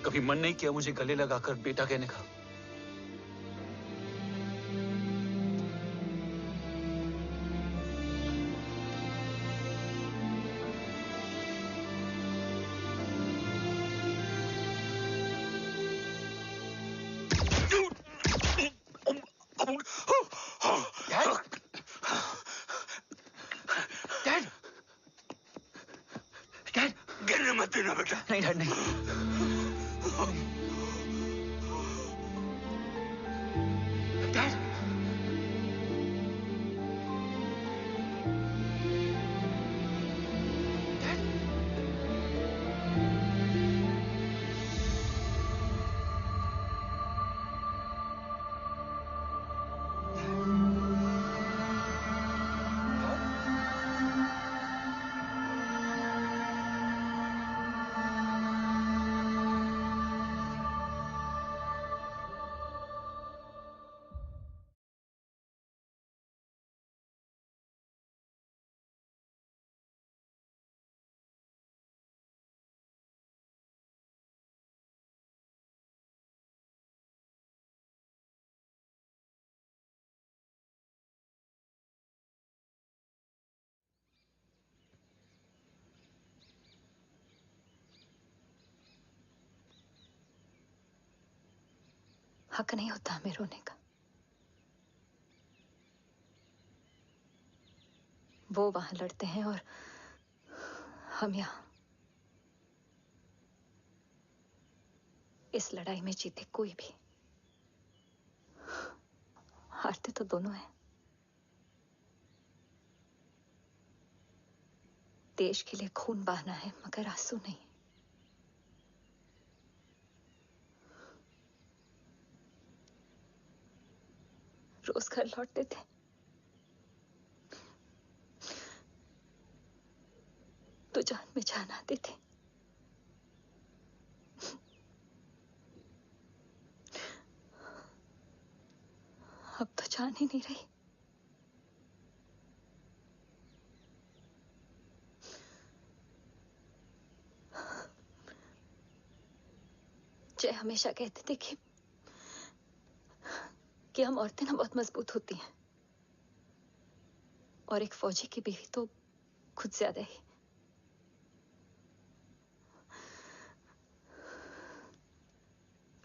कभी मन नहीं किया मुझे गले लगाकर बेटा कहने का? ना बेटा। नहीं डैड नहीं। डैड हक नहीं होता हमें रोने का। वो वहां लड़ते हैं और हम यहां। इस लड़ाई में जीते कोई भी, हारते तो दोनों हैं। देश के लिए खून बहाना है मगर आंसू नहीं। रोज घर लौटते थे, तो जान में जान आती थी। अब तो जान ही नहीं रही। जय हमेशा कहते थे कि हम औरतें ना बहुत मजबूत होती हैं, और एक फौजी की बीवी तो खुद ज्यादा ही।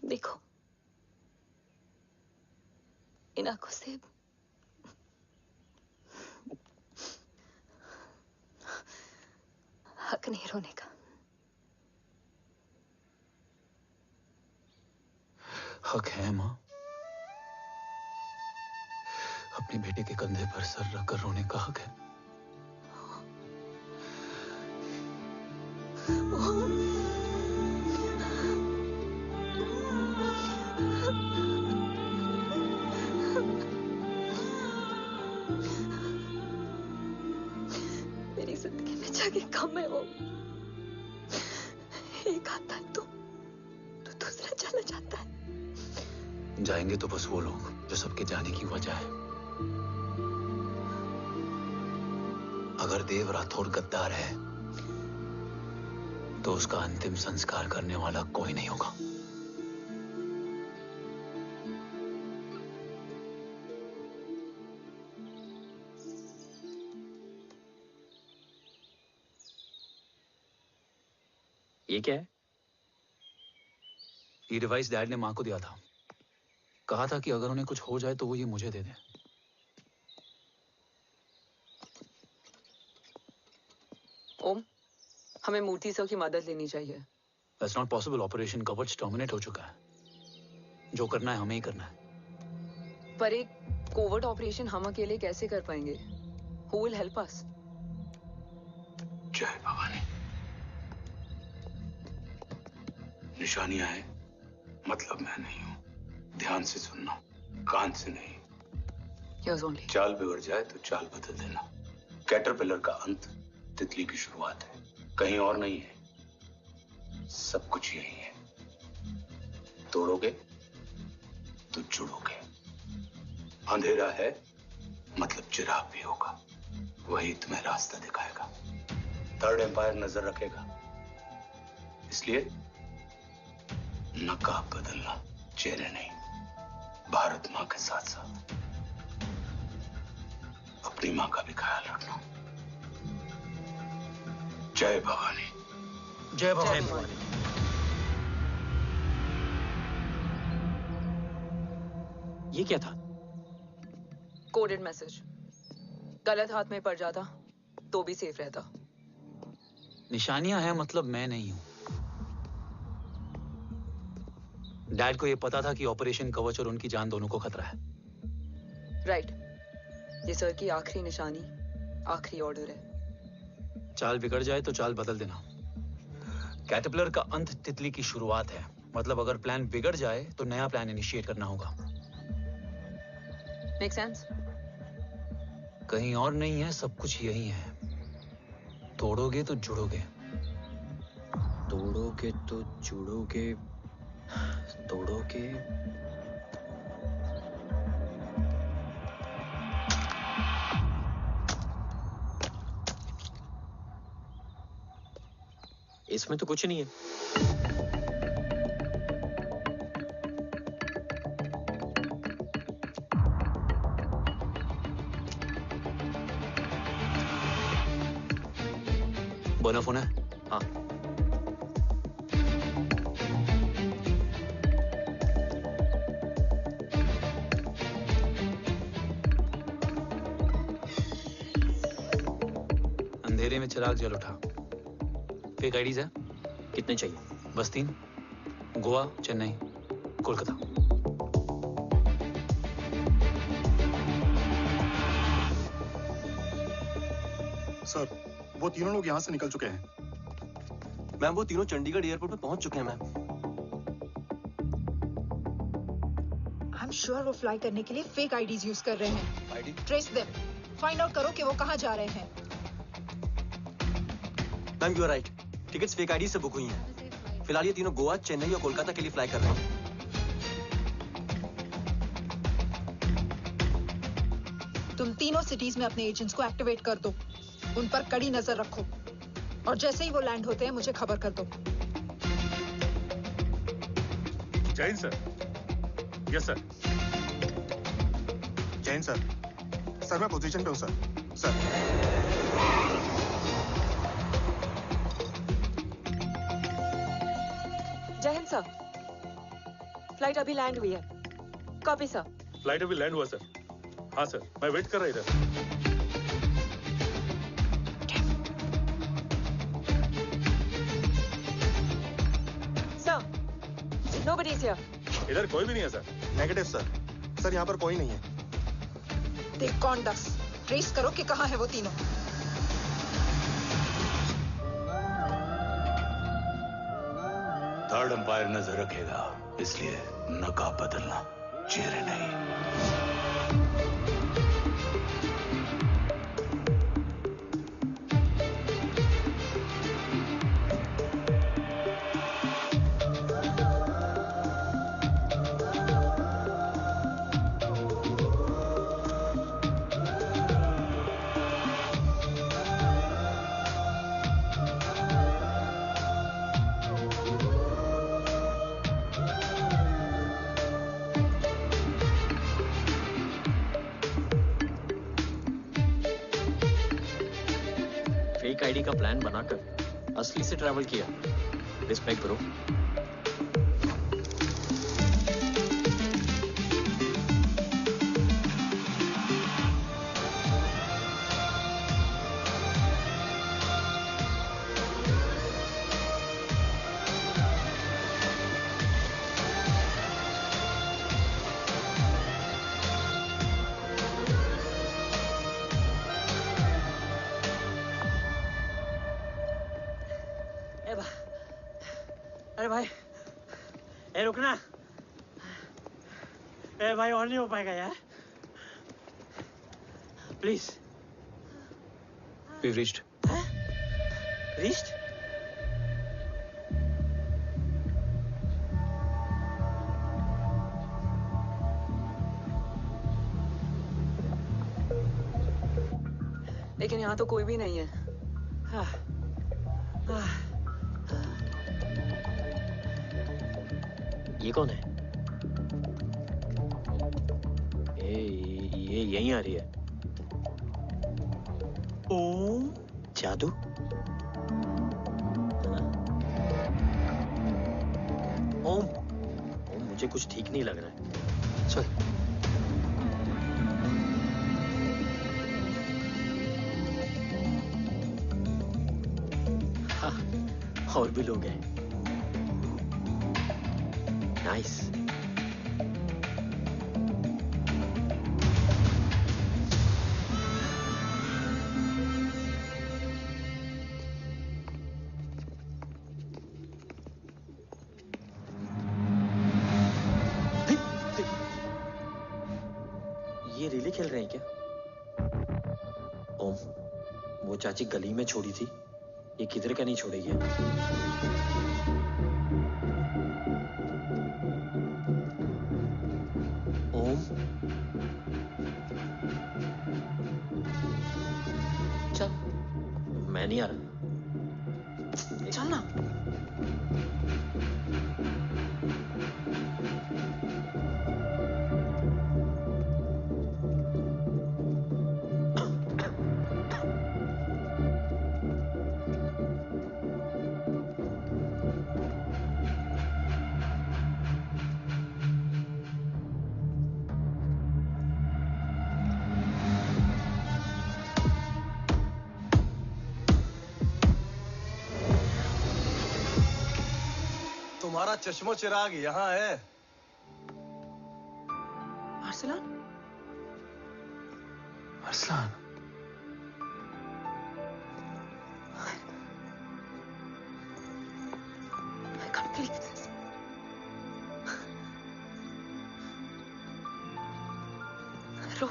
देखो, इन आंखों से हक नहीं रोने का। हक है माँ। अपने बेटे के कंधे पर सर रखकर रोने का हक है। मेरी जिंदगी में जगह कम है वो। एक आता है तो दूसरा चला जाता है। जाएंगे तो बस वो लोग जो सबके जाने की वजह है। अगर देव राठौर गद्दार है तो उसका अंतिम संस्कार करने वाला कोई नहीं होगा। ये क्या है? ये डिवाइस डैड ने मां को दिया था। कहा था कि अगर उन्हें कुछ हो जाए तो वो ये मुझे दे दें। ओम, हमें मूर्ति सर की मदद लेनी चाहिए। That's not possible. ऑपरेशन कवच टर्मिनेट हो चुका है। जो करना है हमें ही करना है। पर एक कोवर्ट ऑपरेशन हम अकेले कैसे कर पाएंगे? Who will help us? जय भवानी। निशानियां हैं, मतलब मैं नहीं हूं। ध्यान से सुनना, कान से नहीं। Yes, only. चाल बिगड़ जाए तो चाल बदल देना। कैटरपिलर का अंत तितली की शुरुआत है, कहीं और नहीं है। सब कुछ यही है। तोड़ोगे तो जुड़ोगे। अंधेरा है मतलब चिराग भी होगा, वही तुम्हें रास्ता दिखाएगा। थर्ड एम्पायर नजर रखेगा, इसलिए नकाब बदलना, चेहरे नहीं। भारत मां के साथ साथ अपनी मां का भी ख्याल रखना। जय भवानी। जय भवानी। ये क्या था? Coded message. गलत हाथ में पड़ जाता तो भी सेफ रहता। निशानियां हैं मतलब मैं नहीं हूं। डैड को ये पता था कि ऑपरेशन कवच और उनकी जान दोनों को खतरा है। राइट। ये सर की आखिरी निशानी, आखिरी ऑर्डर है। चाल बिगड़ जाए तो चाल बदल देना। कैटरपिलर का अंत तितली की शुरुआत है। मतलब अगर प्लान बिगड़ जाए तो नया प्लान इनिशिएट करना होगा। Make sense? कहीं और नहीं है, सब कुछ यही है। तोड़ोगे तो जुड़ोगे, तोड़ोगे तो जुड़ोगे, तोड़ोगे। इसमें तो कुछ नहीं है। बोना फोन है? हाँ। अंधेरे में चिराग जल उठा। फेक आईडीज है? कितने चाहिए? बस 3। गोवा, चेन्नई, कोलकाता। सर, वो तीनों लोग यहाँ से निकल चुके हैं। मैम, वो तीनों चंडीगढ़ एयरपोर्ट पे पहुंच चुके हैं मैम। आई एम श्योर वो फ्लाई करने के लिए फेक आईडीज यूज कर रहे हैं। ID? Trace them, find out करो कि वो कहाँ जा रहे हैं। Ma'am, you are right. Tickets fake ID से बुक हुई हैं। फिलहाल ये तीनों गोवा, चेन्नई और कोलकाता के लिए फ्लाई कर रहे हैं। तुम तीनों सिटीज में अपने एजेंट्स को एक्टिवेट कर दो। उन पर कड़ी नजर रखो और जैसे ही वो लैंड होते हैं मुझे खबर कर दो। Jain sir. Yes sir. Jain sir. Sir मैं पोजीशन पे हूँ सर। सर। जय हिंद सर। फ्लाइट अभी लैंड हुई है। Copy sir. फ्लाइट अभी लैंड हुआ सर। हाँ सर, मैं वेट कर रहा इधर। Nobody is here. इधर कोई भी नहीं है सर। Negative sir. सर यहाँ पर कोई नहीं है। देख कौन दस, ट्रेस करो कि कहाँ है वो तीनों। थर्ड अंपायर नजर रखेगा, इसलिए नकाब बदलना, चेहरे नहीं। आईडी का प्लान बनाकर असली से ट्रैवल किया। Respect bro. रुकना। ए भाई और नहीं हो पाएगा यार, प्लीज। We've reached. Reached? लेकिन यहाँ तो कोई भी नहीं है। ये कौन है? ये यहीं आ रही है। ओम जादू। ओम मुझे कुछ ठीक नहीं लग रहा है। चल। हाँ, और भी लोग हैं। नाइस। ये रिले खेल रहे हैं क्या? ओम, वो चाची गली में छोड़ी थी, ये किधर का नहीं छोड़ेगी। ओम, चल। मैं नहीं आ रहा। चल ना। तुम्हारा चश्मो चिराग यहाँ है। Arsalan? Arsalan, I can't believe this. रो।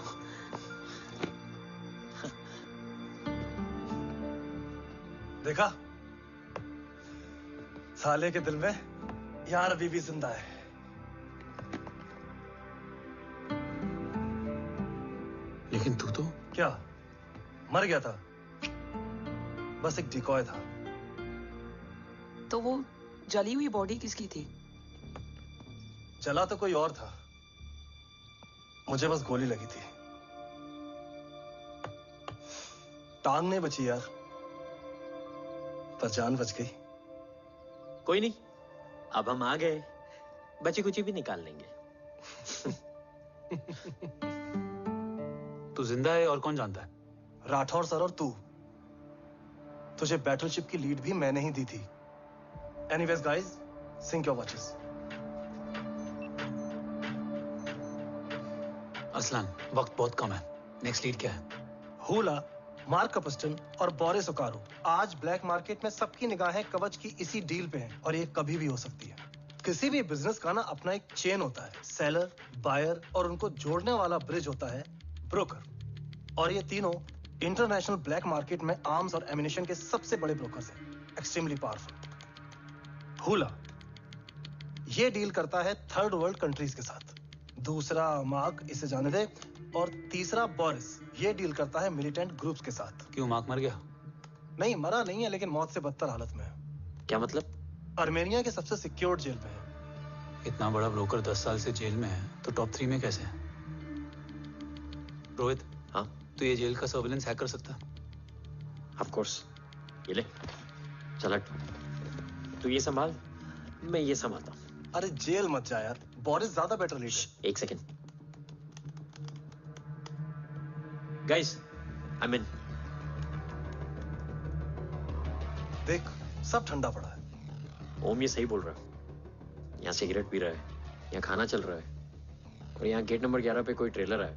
देखा, साले के दिल में यार अभी भी जिंदा है। लेकिन तू तो क्या मर गया था? बस एक डिकॉय था। तो वो जली हुई बॉडी किसकी थी? जला तो कोई और था, मुझे बस गोली लगी थी। टांग नहीं बची यार, पर जान बच गई। कोई नहीं, अब हम आ गए, बची कुची भी निकाल लेंगे। तू जिंदा है और कौन जानता है? राठौर सर और तू। तुझे बैटलशिप की लीड भी मैंने ही दी थी। Anyways guys, sync your watches. Aslan, वक्त बहुत कम है। नेक्स्ट लीड क्या है? हुला, मार्क कपस्टन और बोरिस ओकारो। आज ब्लैक मार्केट में सबकी निगाहें कवच की इसी डील पे हैं और ये कभी भी हो सकती है। किसी भी बिजनेस का ना अपना एक चेन होता है, सेलर, बायर और उनको जोड़ने वाला ब्रिज होता है ब्रोकर। और ये तीनों इंटरनेशनल ब्लैक मार्केट में आर्म्स और एमिनेशन के सबसे बड़े ब्रोकर्स हैं, एक्सट्रीमली पावरफुल। हुला ये डील करता है थर्ड वर्ल्ड कंट्रीज के साथ। दूसरा मार्क, इसे जाने दे। और तीसरा बोरिस, ये डील करता है मिलिटेंट ग्रुप्स के साथ। क्यों, मार्क मर गया? नहीं, मरा नहीं है, लेकिन मौत से बदतर हालत में है। क्या मतलब? आर्मेनिया के सबसे सिक्योर्ड जेल में है। इतना बड़ा ब्रोकर 10 साल से जेल में है, तो टॉप 3 में कैसे है? रोहित, हाँ, तो ये जेल का सर्विलेंस हैक कर सकता है? Of course. ये ले, चल तू ये संभाल, मैं ये संभालता हूँ। अरे जेल मत जा यार, बोरिस ज्यादा बेटर लीडर। एक सेकेंड गाइस, आई मीन। देख, सब ठंडा पड़ा है। ओम ये सही बोल रहा है। यहाँ सिगरेट पी रहा है, यहाँ खाना चल रहा है, और यहाँ गेट नंबर 11 पे कोई ट्रेलर है।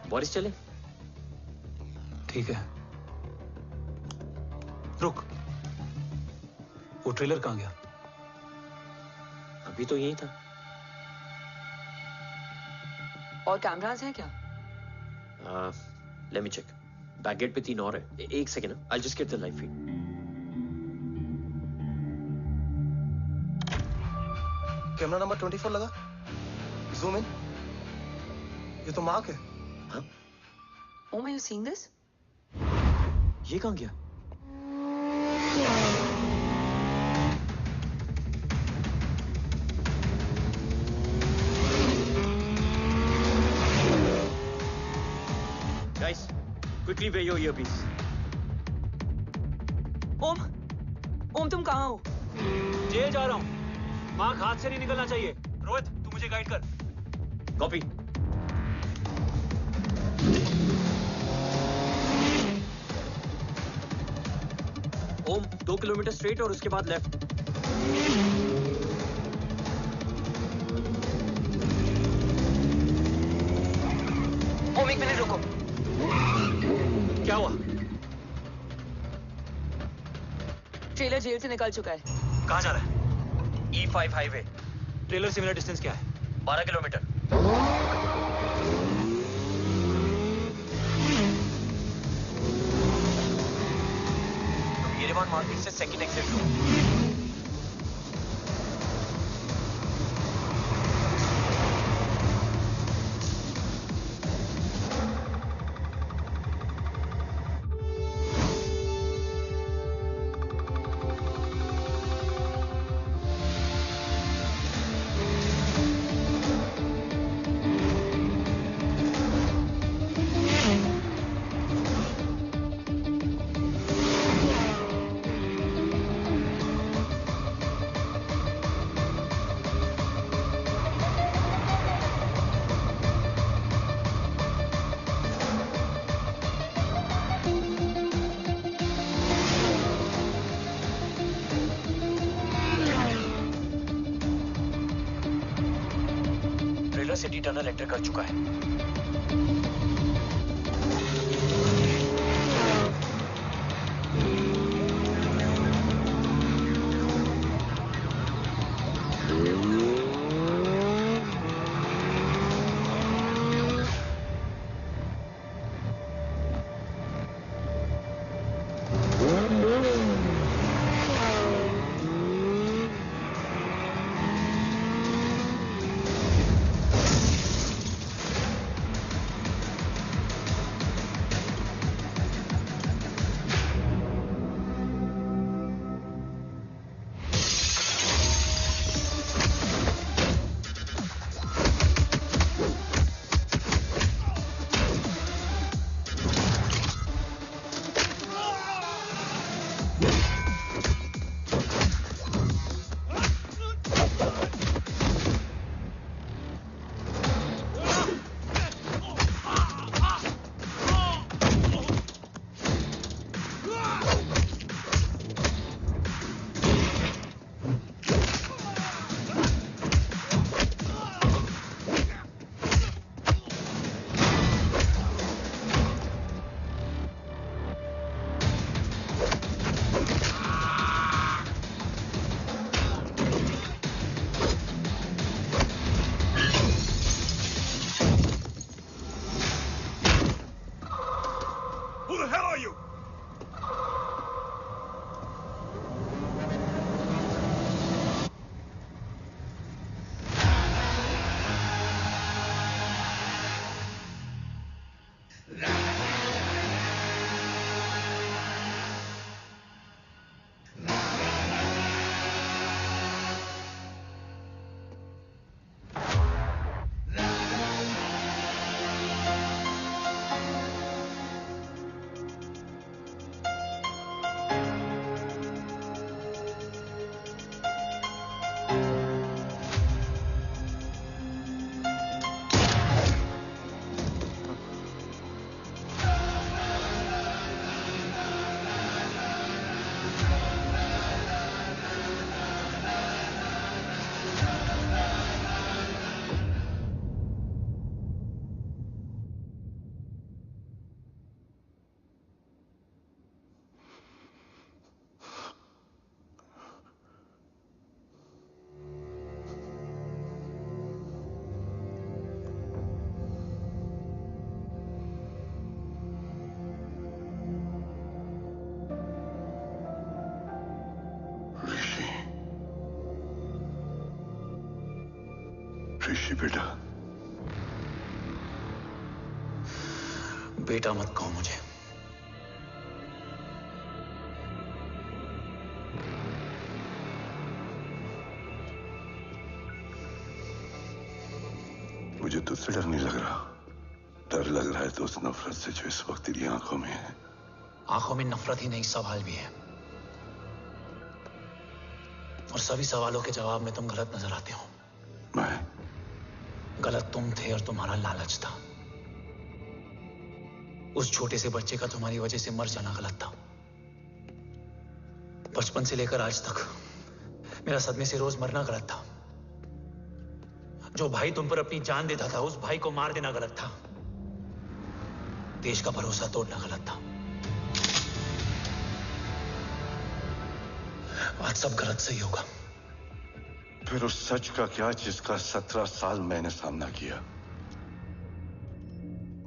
बोरिस चले? ठीक है। रुक, वो ट्रेलर कहाँ गया? अभी तो यही था। और कैमरास हैं क्या? Let me check. Back gate पे 3 और है। एक second, I just get the live feed. Camera number 24 लगा, जूम इन। ये तो मार्क है। हाँ? Om, are you seeing this? ये कहाँ गया? Guys, quickly wear your earpiece. ओम, तुम कहाँ हो? जेल जा रहा हूँ। मार्क हाथ से नहीं निकलना चाहिए। रोहित, तू मुझे गाइड कर। कॉपी। ओम, 2 किलोमीटर स्ट्रेट और उसके बाद लेफ्ट। जेल से निकल चुका है। कहाँ जा रहा है? E5 highway. ट्रेलर से मेरा डिस्टेंस क्या है? 12 किलोमीटर। येरेवान मार्केट से सेकंड एक्सिट लो। सिटी टनल एंटर कर चुका है। ऋषि बेटा, बेटा मत कहो मुझे। मुझे तुझसे डर नहीं लग रहा, डर लग रहा है तो उस नफरत से जो इस वक्त तेरी आंखों में है। आंखों में नफरत ही नहीं, सवाल भी है, और सभी सवालों के जवाब में तुम गलत नजर आते हो। मैं गलत तुम थे और तुम्हारा लालच था। उस छोटे से बच्चे का तुम्हारी वजह से मर जाना गलत था। बचपन से लेकर आज तक मेरा सदमे से रोज मरना गलत था। जो भाई तुम पर अपनी जान देता था, उस भाई को मार देना गलत था। देश का भरोसा तोड़ना गलत था। आज सब गलत सही होगा। फिर उस सच का क्या जिसका 17 साल मैंने सामना किया?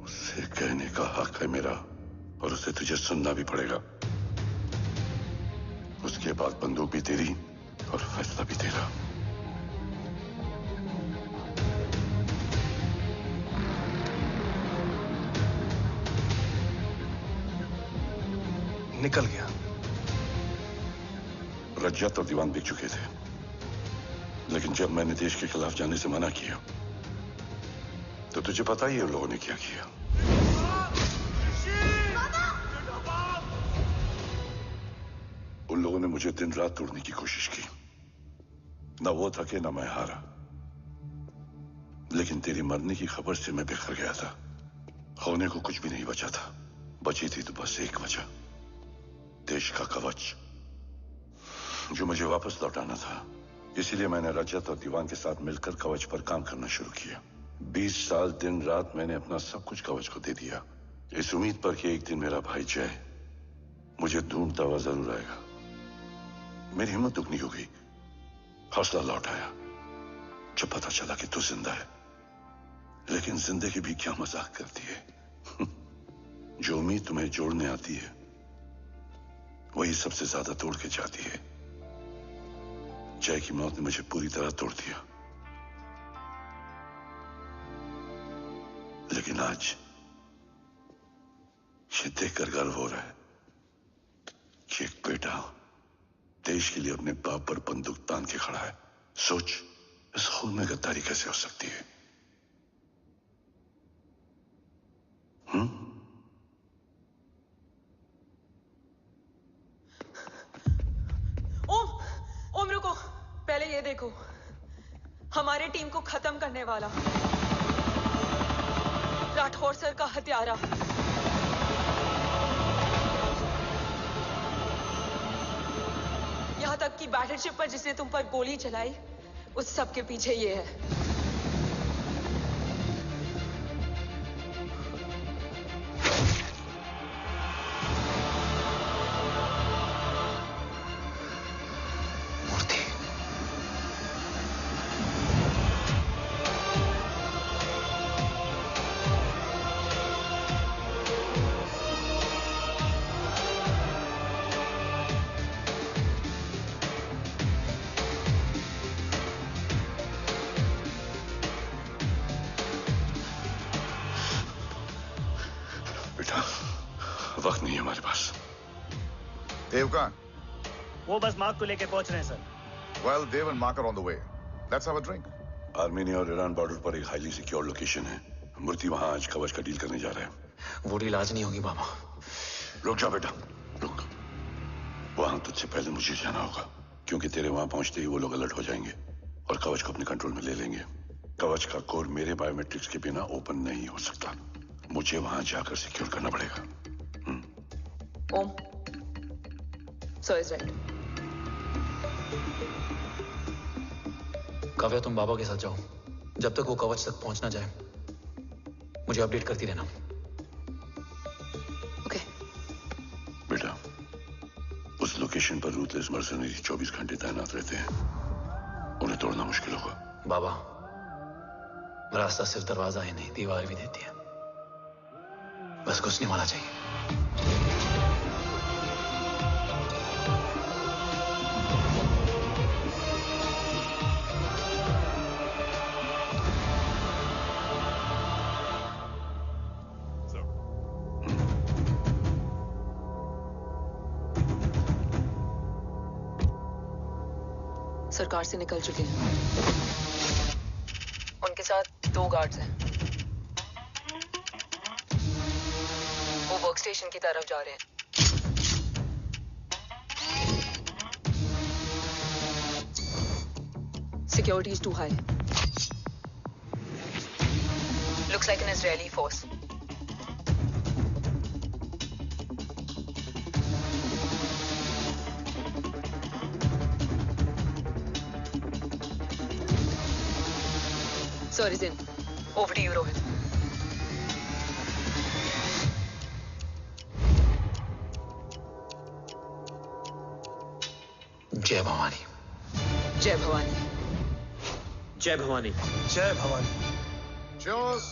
उसे कहने का हक है मेरा, और उसे तुझे सुनना भी पड़ेगा। उसके बाद बंदूक भी तेरी और फैसला भी तेरा। निकल गया। रज्जत और दीवान बिक चुके थे, लेकिन जब मैंने देश के खिलाफ जाने से मना किया तो तुझे पता ही है उन लोगों ने क्या किया। उन लोगों ने मुझे दिन रात तोड़ने की कोशिश की। ना वो थके ना मैं हारा, लेकिन तेरी मरने की खबर से मैं बिखर गया था। होने को कुछ भी नहीं बचा था। बची थी तो बस एक वजह, देश का कवच, जो मुझे वापस लौटाना था। इसीलिए मैंने रजत और दीवान के साथ मिलकर कवच पर काम करना शुरू किया। 20 साल दिन रात मैंने अपना सब कुछ कवच को दे दिया, इस उम्मीद पर कि एक दिन मेरा भाई जय मुझे ढूंढता हुआ जरूर आएगा। मेरी हिम्मत दुगनी हो गई, हौसला लौट आया जब पता चला कि तू जिंदा है। लेकिन जिंदगी भी क्या मजाक करती है। जो उम्मीद तुम्हें जोड़ने आती है वही सबसे ज्यादा तोड़ के जाती है। जय की मौत ने मुझे पूरी तरह तोड़ दिया, लेकिन आज ये देखकर गर्व हो रहा है कि एक बेटा देश के लिए अपने बाप पर बंदूक तान के खड़ा है। सोच, इस खून में गद्दारी कैसे हो सकती है? ओम रुको, पहले ये देखो, हमारे टीम को खत्म करने वाला राठौर सर का हत्यारा। यहां तक कि बैटलशिप पर जिसने तुम पर गोली चलाई, उस सब के पीछे ये है। वक्त नहीं है हमारे पास। देव कहाँ? वो बस मार्क को लेके पहुंच रहे हैं sir. Well, Dev and Mark are on the way. Let's have a drink. Armenia और ईरान बॉर्डर पर एक हाईली सिक्योर लोकेशन है। मूर्ति वहां आज कवच का डील करने जा रहे हैं। वो डील आज नहीं होगी बाबा। रुक जा बेटा, रुक। वहां तुझसे पहले मुझे जाना होगा, क्योंकि तेरे वहां पहुंचते ही वो लोग अलर्ट हो जाएंगे और कवच को अपने कंट्रोल में ले लेंगे। कवच का कोर मेरे बायोमेट्रिक्स के बिना ओपन नहीं हो सकता। मुझे वहां जाकर सिक्योर करना पड़ेगा। ओम, सर इज राइट। काव्या, तुम बाबा के साथ जाओ। जब तक वो कवच तक पहुंच ना जाए मुझे अपडेट करती रहना। ओके। बेटा, उस लोकेशन पर रूथलेस मर्सनरी 24 घंटे तैनात रहते हैं। उन्हें तोड़ना मुश्किल होगा। बाबा, रास्ता सिर्फ दरवाजा ही नहीं, दीवार भी देती है। बस घुसने वाला चाहिए। सरकार से निकल चुके हैं। उनके साथ 2 गार्ड्स हैं। वो वर्क स्टेशन की तरफ जा रहे हैं। Security is too high. Looks like an Israeli force. Sir is in. Over to you, Rohit. जय भवानी। जय भवानी। जय भवानी। जय Bhavani. Cheers.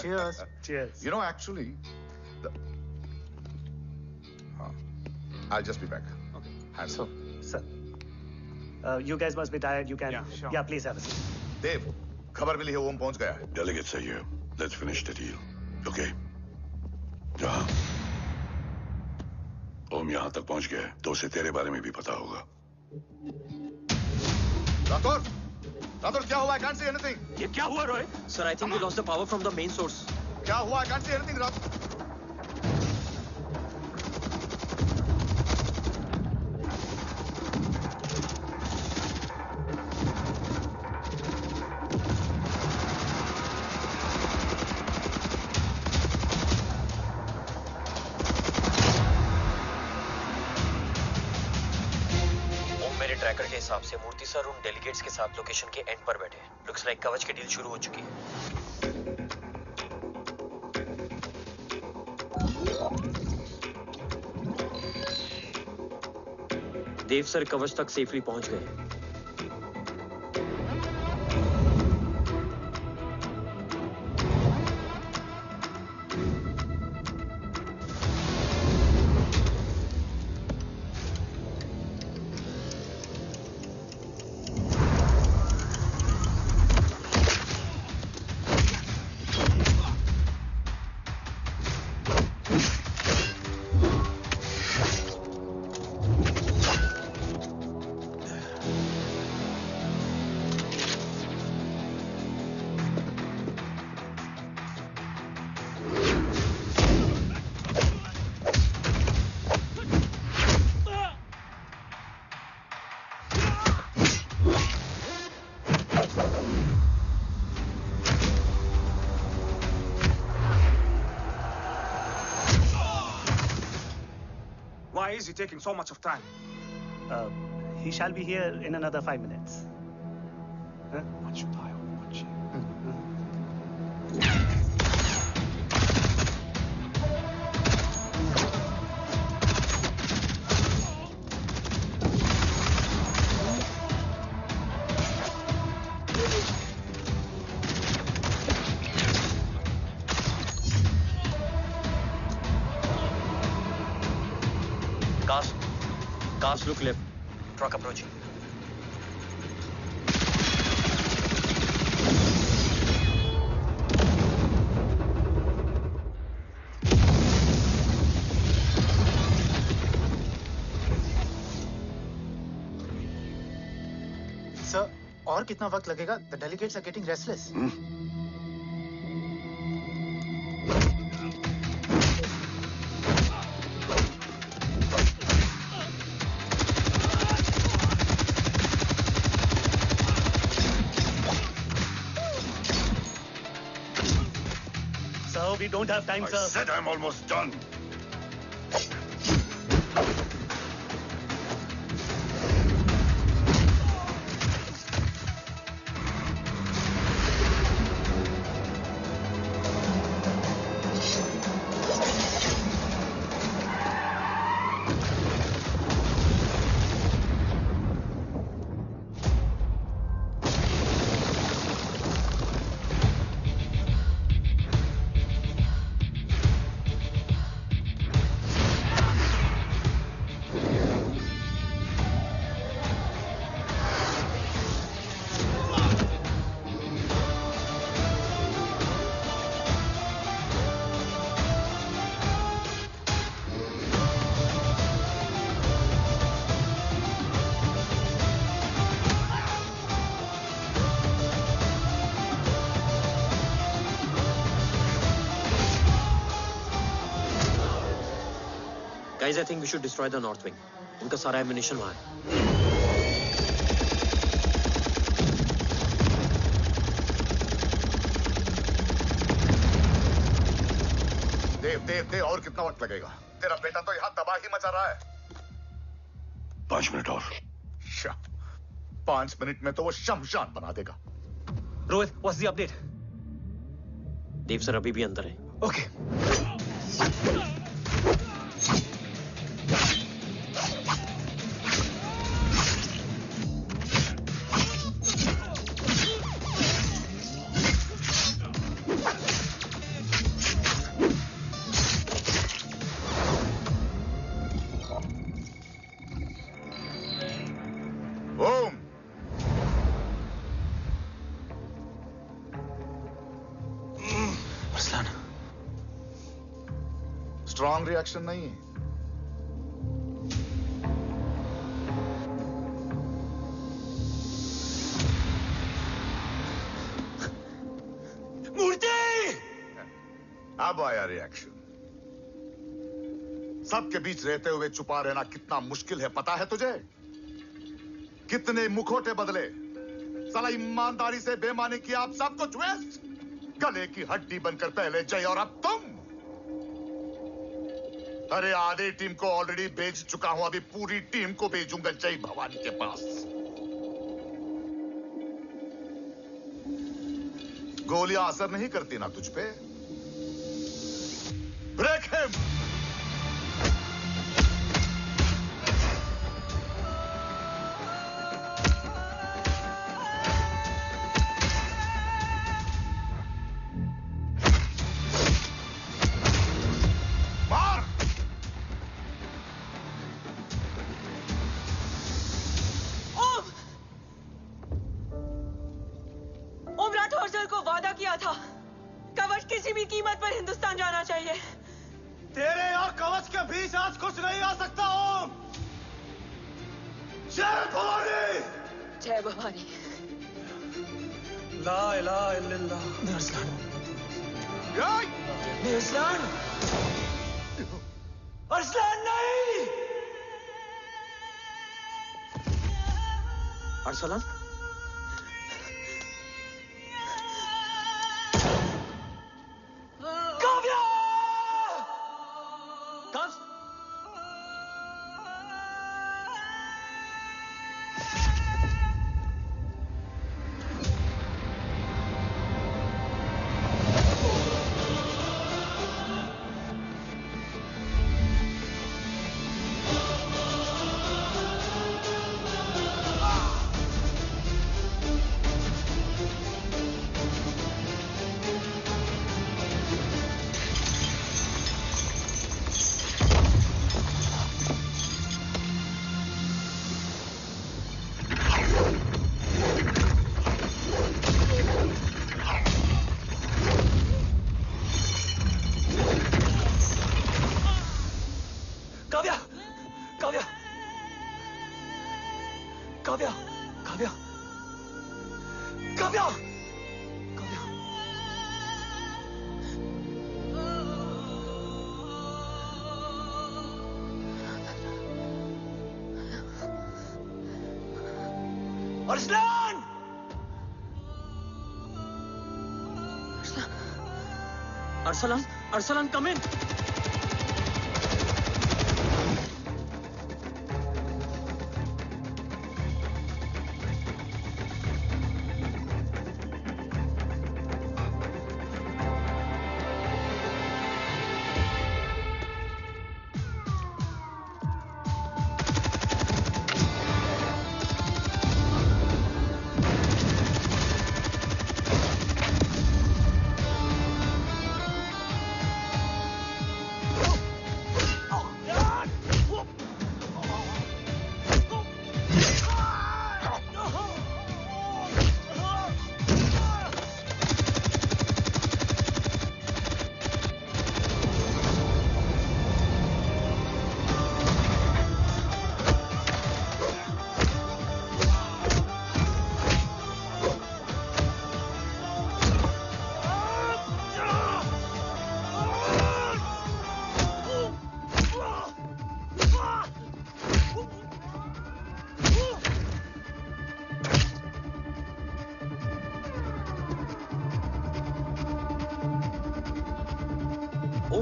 Cheers. Cheers. You know, actually, I'll just be back. Okay. Hands So, sir, you guys must be tired. You can. Yeah, sure. Yeah, please have a seat. Dave, खबर मिली है ओम पहुंच गया है। Delegates are here. Let's finish the deal. Okay? जहाँ ओम यहाँ तक पहुंच गया है तो उसे तेरे बारे में भी पता होगा। राठौर, राठौर क्या हुआ? I can't see anything. ये क्या हुआ Rohit? Sir, I think we lost the power from the main source. क्या हुआ? I can't see anything, Rathore. Tracker के हिसाब से मूर्ति सर उन डेलीगेट्स के साथ लोकेशन के एंड पर बैठे हैं। लुक्स लाइक कवच की डील शुरू हो चुकी है। देव सर कवच तक सेफली पहुंच गए। Why is he taking so much of time? He shall be here in another 5 minutes. Huh? Cars look left. Truck approaching. Sir, और कितना वक्त लगेगा? The delegates are getting restless. We don't have time, sir. I said I'm almost done. Guys, I think we should destroy the north wing. उनका सारा ammunition वहाँ है। देव और कितना वक्त लगेगा? तेरा बेटा तो यहाँ तबाही मचा रहा है। 5 मिनट और। 5 मिनट में तो वो शमशान बना देगा। Rohit, what's the update? Dev sir अभी भी अंदर है। Okay. अरसलान, स्ट्रॉन्ग रिएक्शन नहीं है। मूर्ति! अब आया रिएक्शन। सबके बीच रहते हुए छुपा रहना कितना मुश्किल है पता है तुझे? कितने मुखौटे बदले, साला ईमानदारी से बेमानी किया, आप सब कुछ वेस्ट। गले की हड्डी बनकर पहले जय और अब तुम। अरे आधे टीम को ऑलरेडी भेज चुका हूं, अभी पूरी टीम को भेजूंगा जय भवानी के पास। गोलियां असर नहीं करती ना तुझ पे? Break him. Arsalan, Kavya! Arsalan! Arsalan, Arsalan, come in.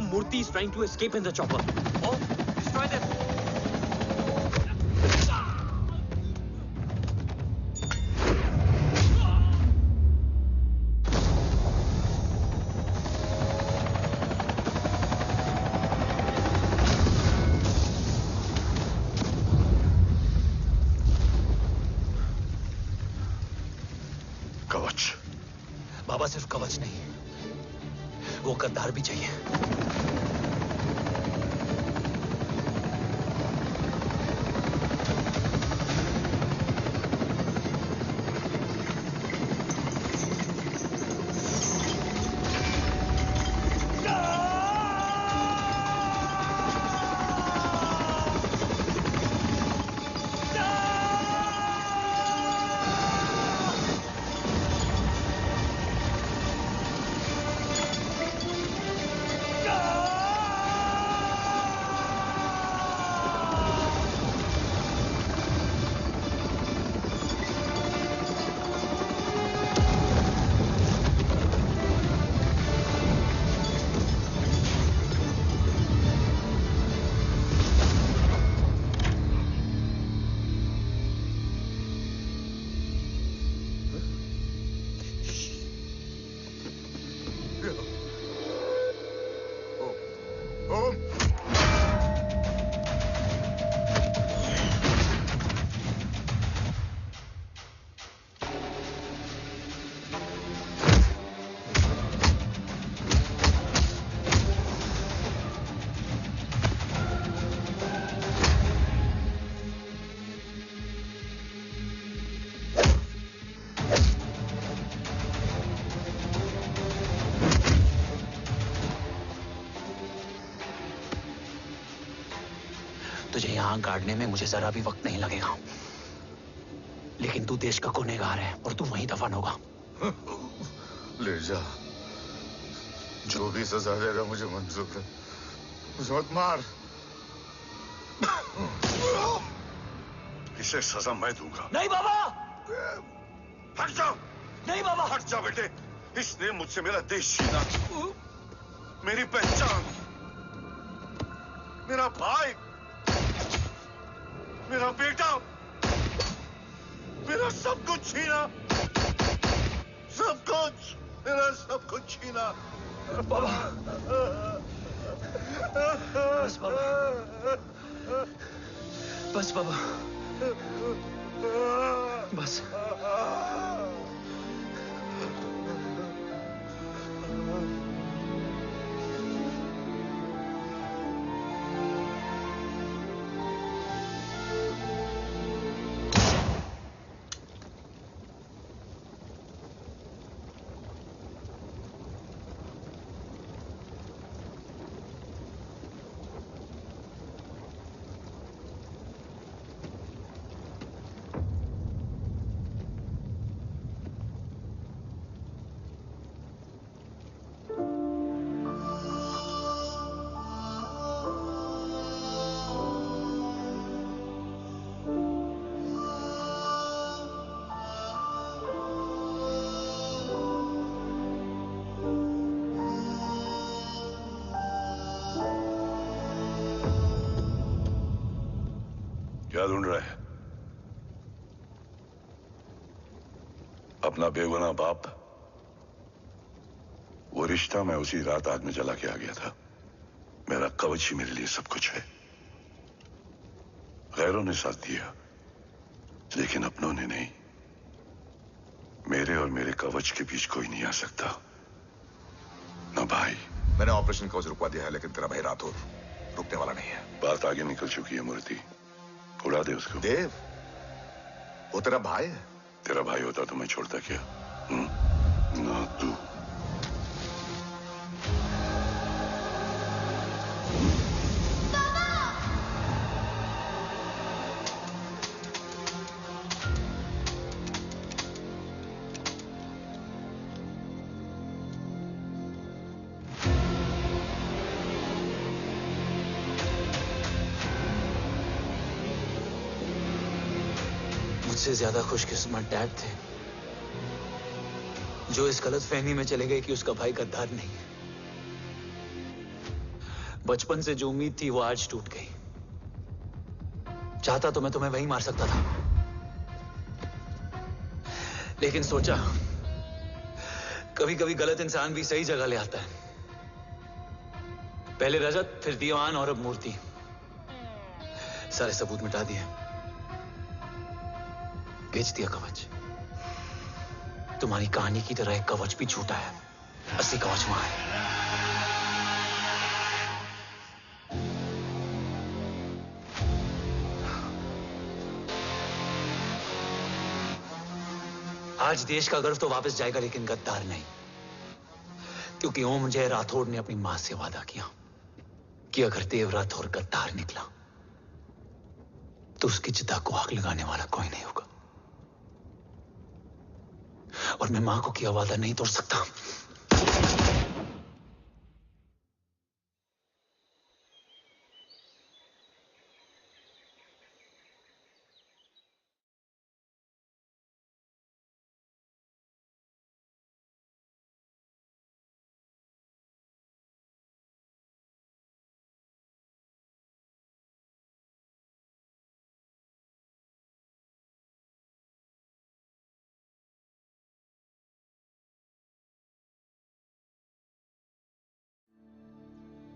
Murthy is trying to escape in the chopper. Oh, destroy them! कवच। बाबा सिर्फ कवच नहीं, वो गद्दार भी चाहिए। गुनाह गाड़ने में मुझे जरा भी वक्त नहीं लगेगा। लेकिन तू देश का गुनहगार है और तू वहीं दफन होगा। ले जा, जो भी सजा देगा मुझे मंजूर है। मुझे मत मार। इसे सजा मैं दूंगा। नहीं बाबा, हट जाओ। नहीं बाबा, हट जाओ बेटे। इसने मुझसे मेरा देश छीना, मेरी पहचान, मेरा भाई, मेरा बेटा, मेरा सब कुछ छीना, सब कुछ, मेरा सब कुछ छीना। बाबा, बस बाबा, बस बाबा, बस। क्या ढूंढ रहा है? अपना बेगुनाह बाप। वो रिश्ता मैं उसी रात आग में जला के आ गया था। मेरा कवच ही मेरे लिए सब कुछ है। गैरों ने साथ दिया, लेकिन अपनों ने नहीं। मेरे और मेरे कवच के बीच कोई नहीं आ सकता। ना भाई। मैंने ऑपरेशन कवच रुकवा दिया है, लेकिन तेरा भाई राठौर रुकने वाला नहीं है। बात आगे निकल चुकी है मूर्ति। उड़ा दे उसको। देव, वो तेरा भाई है। तेरा भाई होता तो मैं छोड़ता क्या? ना तू। मुझसे ज्यादा खुशकिस्मत डैड थे, जो इस गलत फहमी में चले गए कि उसका भाई गद्दार नहीं है। बचपन से जो उम्मीद थी वो आज टूट गई। चाहता तो मैं तुम्हें वहीं मार सकता था, लेकिन सोचा कभी कभी गलत इंसान भी सही जगह ले आता है। पहले रजत, फिर दीवान और अब मूर्ति। सारे सबूत मिटा दिए, बेच दिया कवच। तुम्हारी कहानी की तरह एक कवच भी झूठा है, असली कवच वहां है। आज देश का गर्व तो वापस जाएगा, लेकिन गद्दार नहीं। क्योंकि ओम जय राठौड़ ने अपनी मां से वादा किया कि अगर देव राठौड़ गद्दार निकला तो उसकी चिता को आग लगाने वाला कोई नहीं होगा। और मैं मां को किया वादा नहीं तोड़ सकता।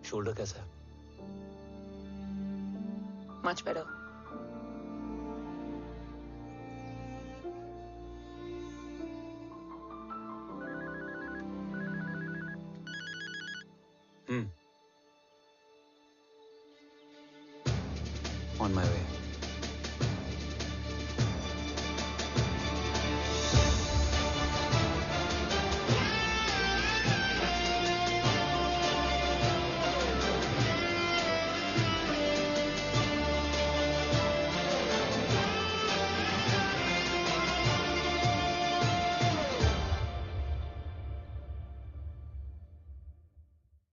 शोल्डर कैसा है? Much better. On my way.